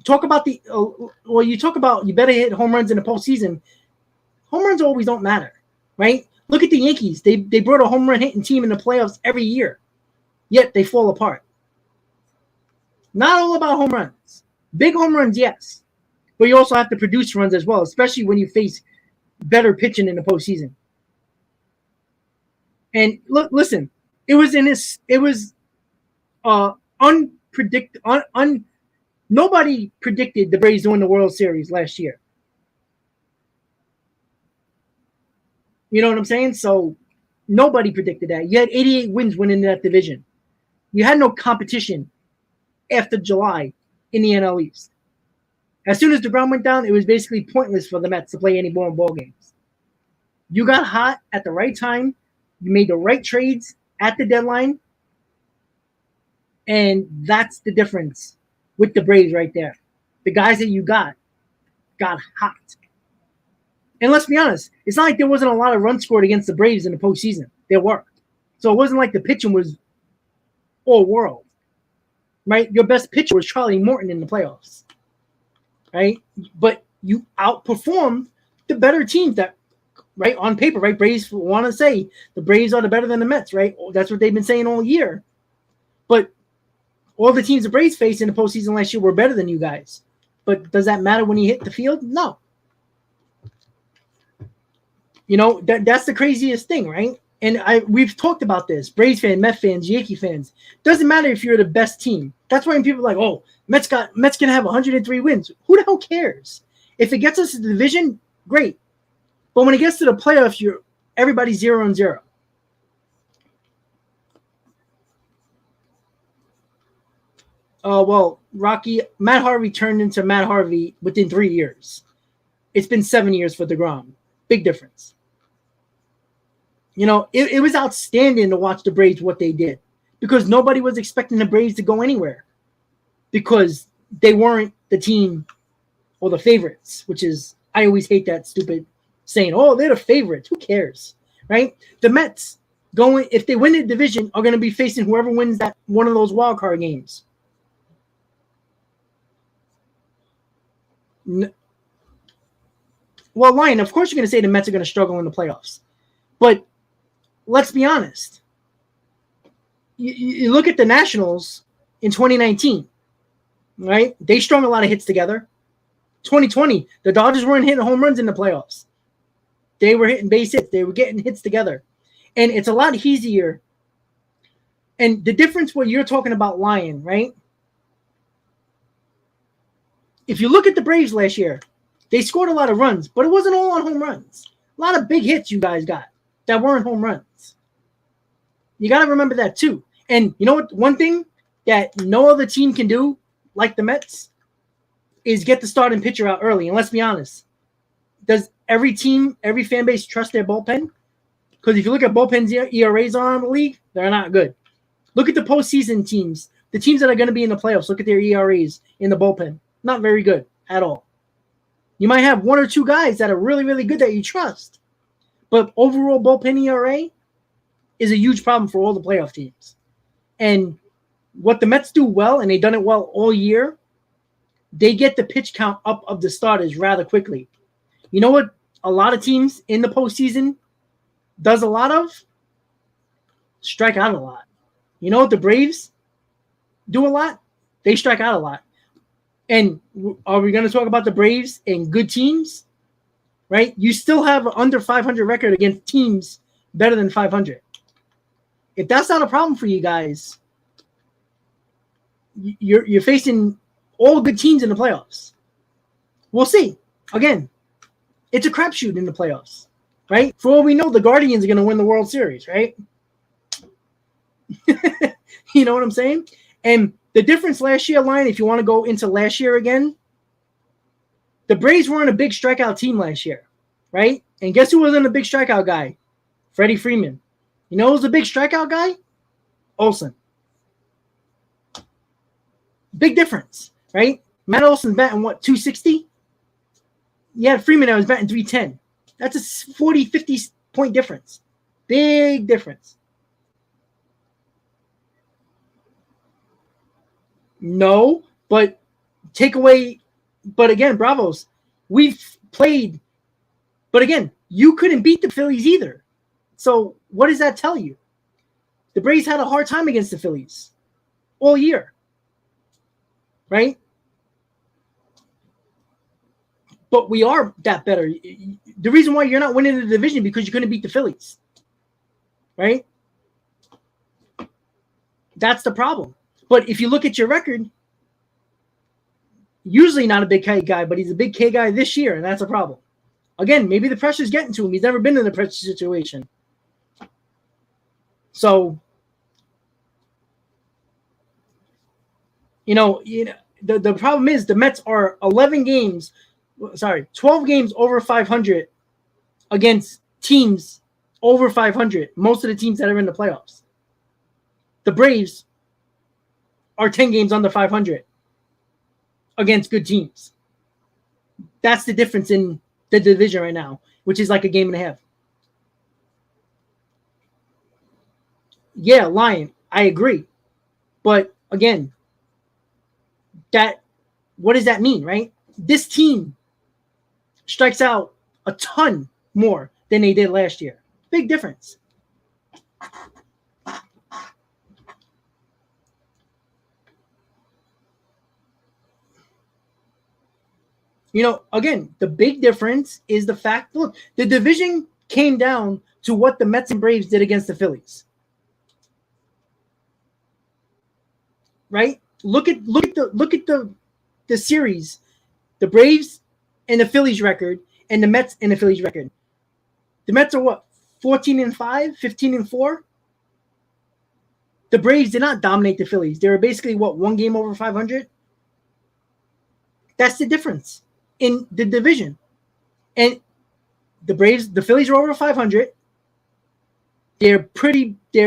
talk about you talk about you better hit home runs in the postseason. Home runs always don't matter, right? Look at the Yankees. They brought a home run hitting team in the playoffs every year, yet they fall apart. Not all about home runs. Big home runs, yes, but you also have to produce runs as well, especially when you face better pitching in the postseason. And listen, it was unpredictable. Nobody predicted the Braves win the World Series last year. You know what I'm saying? So nobody predicted that. You had 88 wins winning that division. You had no competition after July in the NL East. As soon as deGrom went down, it was basically pointless for the Mets to play any more ball games. You got hot at the right time. You made the right trades at the deadline. And that's the difference with the Braves right there. The guys that you got hot. And let's be honest, it's not like there wasn't a lot of runs scored against the Braves in the postseason. There were. So it wasn't like the pitching was all world. Right? Your best pitcher was Charlie Morton in the playoffs. Right? But you outperformed the better teams that, right, on paper, right? Braves want to say the Braves are the better than the Mets, right? That's what they've been saying all year. But all the teams the Braves faced in the postseason last year were better than you guys. But does that matter when you hit the field? No. That's the craziest thing, right? And we've talked about this. Braves fans, Mets fans, Yankee fans. Doesn't matter if you're the best team. That's why when people are like, oh, Mets gonna have 103 wins. Who the hell cares? If it gets us to the division, great. But when it gets to the playoffs, everybody's 0-0. Well, Rocky, Matt Harvey turned into Matt Harvey within 3 years. It's been 7 years for deGrom. Big difference. It was outstanding to watch the Braves, what they did, because nobody was expecting the Braves to go anywhere because they weren't the team or the favorites, which is, I always hate that stupid saying, oh, they're the favorites. Who cares, right? The Mets, if they win the division, are going to be facing whoever wins that one of those wild card games. Well, Lion, of course you're going to say the Mets are going to struggle in the playoffs. But let's be honest. You look at the Nationals in 2019, right? They strung a lot of hits together. 2020, the Dodgers weren't hitting home runs in the playoffs. They were hitting base hits. They were getting hits together. And it's a lot easier. And the difference what you're talking about, Lion, right? If you look at the Braves last year, they scored a lot of runs, but it wasn't all on home runs. A lot of big hits you guys got that weren't home runs. You got to remember that too. And you know what? One thing that no other team can do, like the Mets, is get the starting pitcher out early. And let's be honest, does every team, every fan base trust their bullpen? Because if you look at bullpens ERAs around the league, they're not good. Look at the postseason teams. The teams that are going to be in the playoffs, look at their ERAs in the bullpen. Not very good at all. You might have one or two guys that are really, really good that you trust. But overall bullpen ERA is a huge problem for all the playoff teams. And what the Mets do well, and they've done it well all year, they get the pitch count up of the starters rather quickly. You know what a lot of teams in the postseason does a lot of? Strike out a lot. You know what the Braves do a lot? They strike out a lot. And are we going to talk about the Braves and good teams? Right? You still have an under 500 record against teams better than 500. If that's not a problem for you guys, you're facing all good teams in the playoffs. We'll see. Again, it's a crapshoot in the playoffs, right? For all we know, the Guardians are going to win the World Series, right? You know what I'm saying? And the difference last year, Lion, if you want to go into last year again, the Braves weren't a big strikeout team last year, right? And guess who wasn't a big strikeout guy? Freddie Freeman. You know who's a big strikeout guy? Olsen. Big difference, right? Matt Olson's batting, 260? You had Freeman that was batting 310. That's a 40, 50 point difference. Big difference. No, but take away. But again, Bravos, we've played. But again, you couldn't beat the Phillies either. So what does that tell you? The Braves had a hard time against the Phillies all year, right? But we are that better. The reason why you're not winning the division because you couldn't beat the Phillies, right? That's the problem. But if you look at your record, usually not a big K guy, but he's a big K guy this year, and that's a problem. Again, maybe the pressure's getting to him. He's never been in a pressure situation. So, the problem is the Mets are 12 games over 500 against teams over 500, most of the teams that are in the playoffs. The Braves are 10 games under 500 against good teams. That's the difference in the division right now, which is like a game and a half. Yeah, Lion, I agree. But again, what does that mean, right? This team strikes out a ton more than they did last year. Big difference. Again, the big difference is the fact, look, the division came down to what the Mets and Braves did against the Phillies. Right? Look at the series, the Braves and the Phillies record, and the Mets and the Phillies record. The Mets are what? 14-5, 15-4. The Braves did not dominate the Phillies. They were basically what, one game over 500? That's the difference in the division. And the Phillies are over 500. They're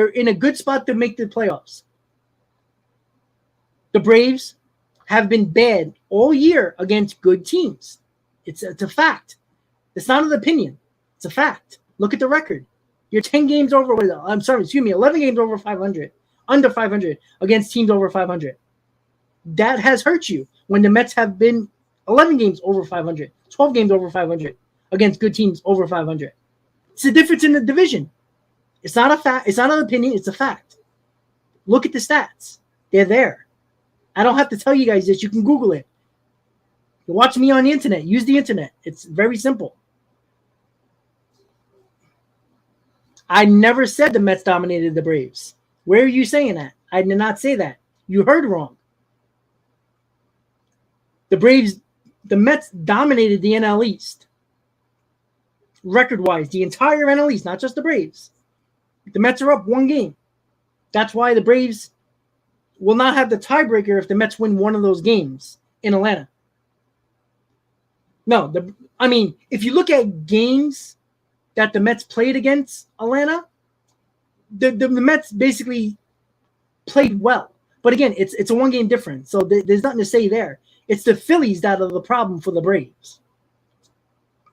in a good spot to make the playoffs. The Braves have been bad all year against good teams. It's a fact. It's not an opinion. It's a fact. Look at the record. You're 11 games over 500, under 500 against teams over 500. That has hurt you when the Mets have been 11 games over 500, 12 games over 500 against good teams over 500. It's the difference in the division. It's not a fact. It's not an opinion. It's a fact. Look at the stats. They're there. I don't have to tell you guys this. You can Google it. You watch me on the internet. Use the internet. It's very simple. I never said the Mets dominated the Braves. Where are you saying that? I did not say that. You heard wrong. The Mets dominated the NL East. Record-wise, the entire NL East, not just the Braves. The Mets are up one game. That's why the Braves will not have the tiebreaker if the Mets win one of those games in Atlanta. No, if you look at games that the Mets played against Atlanta, the Mets basically played well. But again, it's a one-game difference, so there's nothing to say there. It's the Phillies that are the problem for the Braves.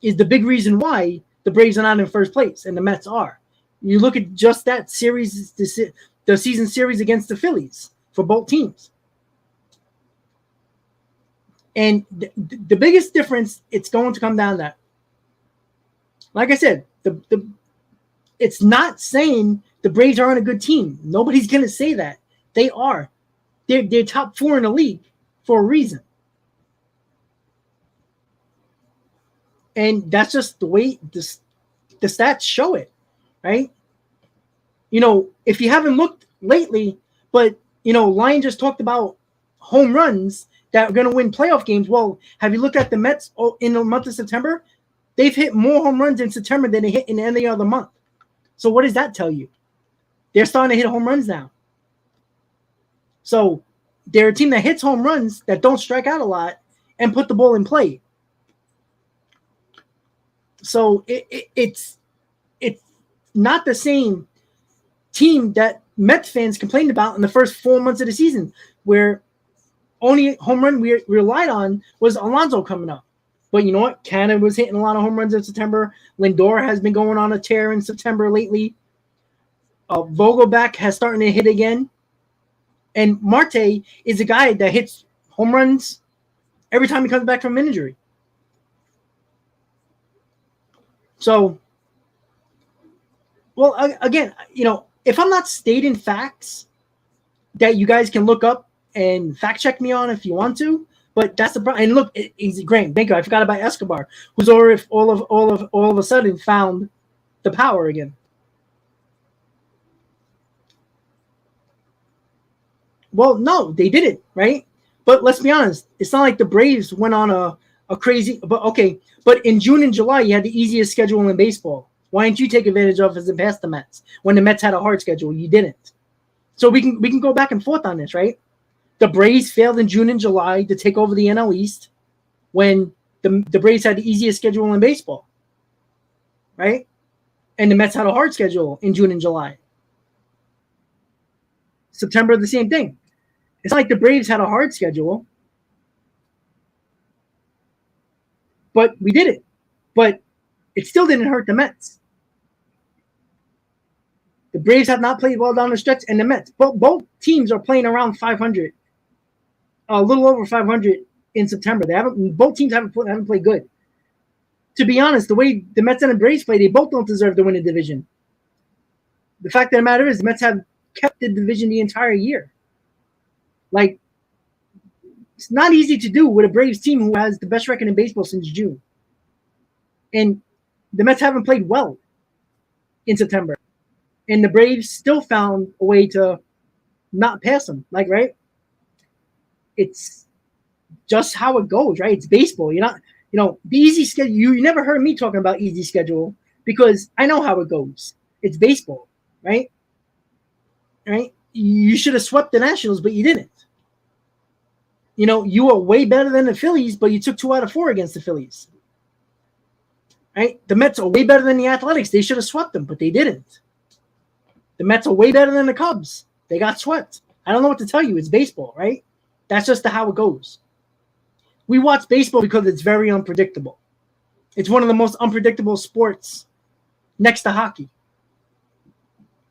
Is the big reason why the Braves are not in first place and the Mets are. You look at just that series, the season series against the Phillies for both teams. And the biggest difference, it's going to come down to that. Like I said, it's not saying the Braves aren't a good team. Nobody's going to say that. They are. They're top 4 in the league for a reason. And that's just the way the stats show it, right? If you haven't looked lately, but, Lion just talked about home runs that are going to win playoff games. Well, have you looked at the Mets in the month of September? They've hit more home runs in September than they hit in any other month. So what does that tell you? They're starting to hit home runs now. So they're a team that hits home runs that don't strike out a lot and put the ball in play. So it's not the same team that Mets fans complained about in the first 4 months of the season, where only home run we relied on was Alonso coming up. But you know what? Canada was hitting a lot of home runs in September. Lindor has been going on a tear in September lately. Vogelback has starting to hit again. And Marte is a guy that hits home runs every time he comes back from an injury. So, well, again, if I'm not stating facts that you guys can look up and fact check me on if you want to, but that's the problem. And look, he's Grant Binko. I forgot about Escobar, who's all of a sudden found the power again. Well, no, they didn't, right? But let's be honest. It's not like the Braves went on a crazy. But okay, but in June and July, you had the easiest schedule in baseball. Why didn't you take advantage of it as it passed the Mets? When the Mets had a hard schedule, you didn't. So we can go back and forth on this, right? The Braves failed in June and July to take over the NL East when the Braves had the easiest schedule in baseball, right? And the Mets had a hard schedule in June and July. September, the same thing. It's not like the Braves had a hard schedule, but we did it. But it still didn't hurt the Mets. The Braves have not played well down the stretch, and the Mets, both teams are playing around 500, a little over 500 in September. Both teams haven't played good. To be honest, the way the Mets and the Braves play, they both don't deserve to win the division. The fact of the matter is, the Mets have kept the division the entire year. Like, it's not easy to do with a Braves team who has the best record in baseball since June. And the Mets haven't played well. in September. And the Braves still found a way to not pass them. Like, right? It's just how it goes, right? It's baseball. You're not, the easy schedule. You never heard me talking about easy schedule because I know how it goes. It's baseball, right? Right? You should have swept the Nationals, but you didn't. You were way better than the Phillies, but you took 2 out of 4 against the Phillies. Right? The Mets are way better than the Athletics. They should have swept them, but they didn't. The Mets are way better than the Cubs. They got swept. I don't know what to tell you. It's baseball, right? That's just how it goes. We watch baseball because it's very unpredictable. It's one of the most unpredictable sports next to hockey.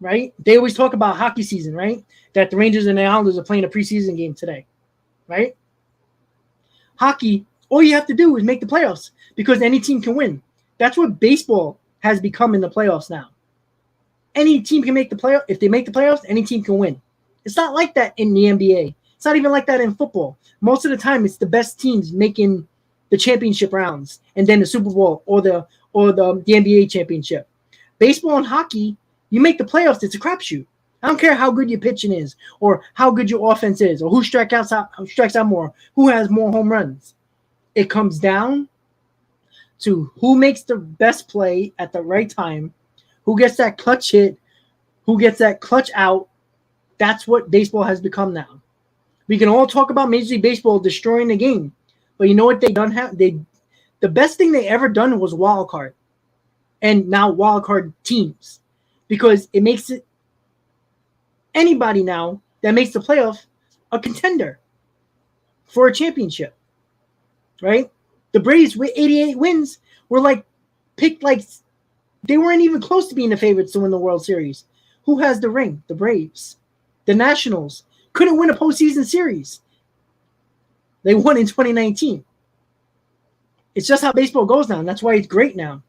Right? They always talk about hockey season, right? That the Rangers and the Islanders are playing a preseason game today. Right? Hockey, all you have to do is make the playoffs because any team can win. That's what baseball has become in the playoffs now. Any team can make the playoff. If they make the playoffs, any team can win. It's not like that in the NBA. It's not even like that in football. Most of the time, it's the best teams making the championship rounds and then the Super Bowl or the NBA championship. Baseball and hockey, you make the playoffs. It's a crapshoot. I don't care how good your pitching is or how good your offense is or who strikes out more, who has more home runs. It comes down to who makes the best play at the right time, who gets that clutch hit, who gets that clutch out. That's what baseball has become now. We can all talk about Major League Baseball destroying the game, but you know what they done have? The best thing they ever done was wild card, and now wild card teams, because it makes it anybody now that makes the playoff a contender for a championship, right? The Braves with 88 wins were picked they weren't even close to being the favorites to win the World Series. Who has the ring? The Braves. The Nationals couldn't win a postseason series. They won in 2019. It's just how baseball goes now, and that's why it's great now.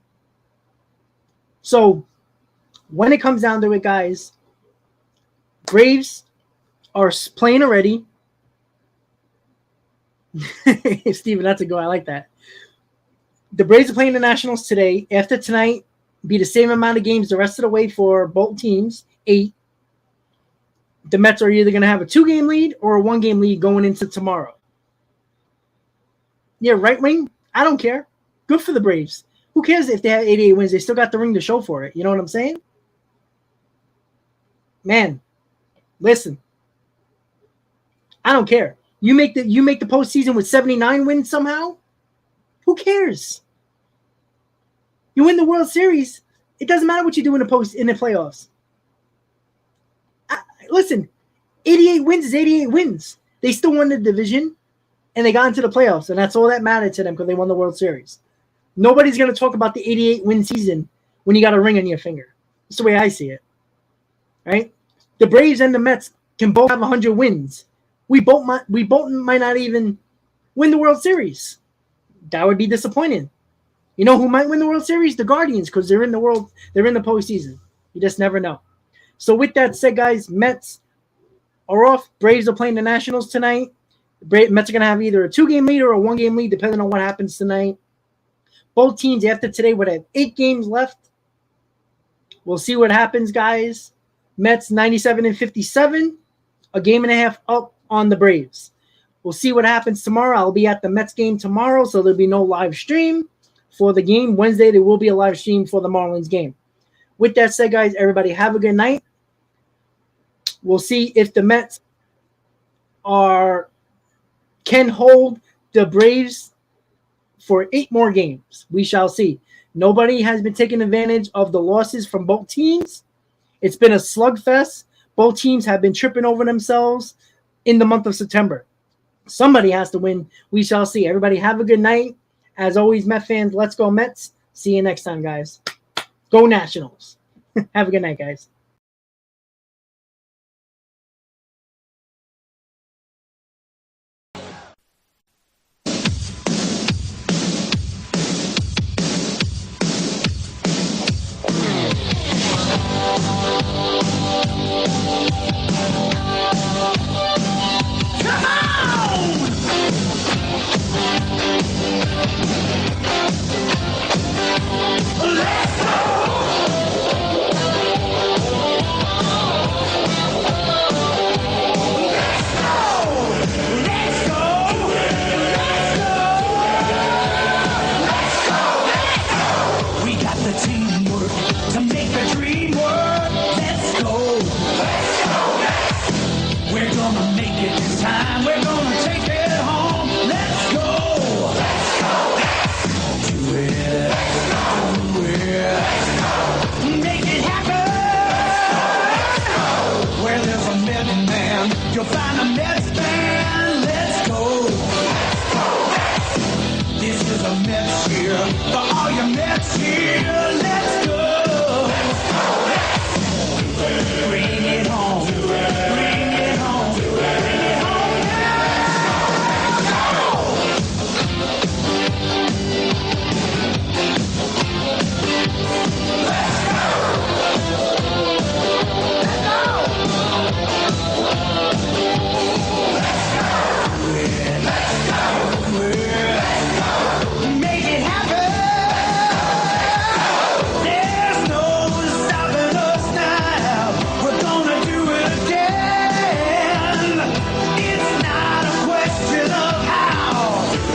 So when it comes down to it, guys, Braves are playing already. Steven, that's a go. I like that. The Braves are playing the Nationals today. After tonight, be the same amount of games the rest of the way for both teams, 8. The Mets are either going to have a 2-game lead or a 1-game lead going into tomorrow. Yeah, right wing, I don't care. Good for the Braves. Who cares if they have 88 wins? They still got the ring to show for it. You know what I'm saying? Man, listen. I don't care. You make the postseason with 79 wins somehow? Who cares? You win the World Series. It doesn't matter what you do in the playoffs. Listen, 88 wins is 88 wins. They still won the division, and they got into the playoffs, and that's all that mattered to them because they won the World Series. Nobody's going to talk about the 88-win season when you got a ring on your finger. That's the way I see it, right? The Braves and the Mets can both have 100 wins. We both might not even win the World Series. That would be disappointing. You know who might win the World Series? The Guardians, because they're in the postseason. You just never know. So with that said, guys, Mets are off. Braves are playing the Nationals tonight. Mets are going to have either a 2-game lead or a 1-game lead, depending on what happens tonight. Both teams after today would have 8 games left. We'll see what happens, guys. Mets 97-57, a game and a half up on the Braves. We'll see what happens tomorrow. I'll be at the Mets game tomorrow, so there'll be no live stream for the game. Wednesday, there will be a live stream for the Marlins game. With that said, guys, everybody have a good night. We'll see if the Mets can hold the Braves for 8 more games. We shall see. Nobody has been taking advantage of the losses from both teams. It's been a slugfest. Both teams have been tripping over themselves in the month of September. Somebody has to win. We shall see. Everybody have a good night. As always, Met fans, let's go Mets. See you next time, guys. Go Nationals. Have a good night, guys. Let's go! make it this time. We're gonna take it home. Let's go. Do it. Do it. Make it happen. Where there's a Mets man, you'll find a Mets fan. Let's go. This is a Mets cheer for all your Mets here.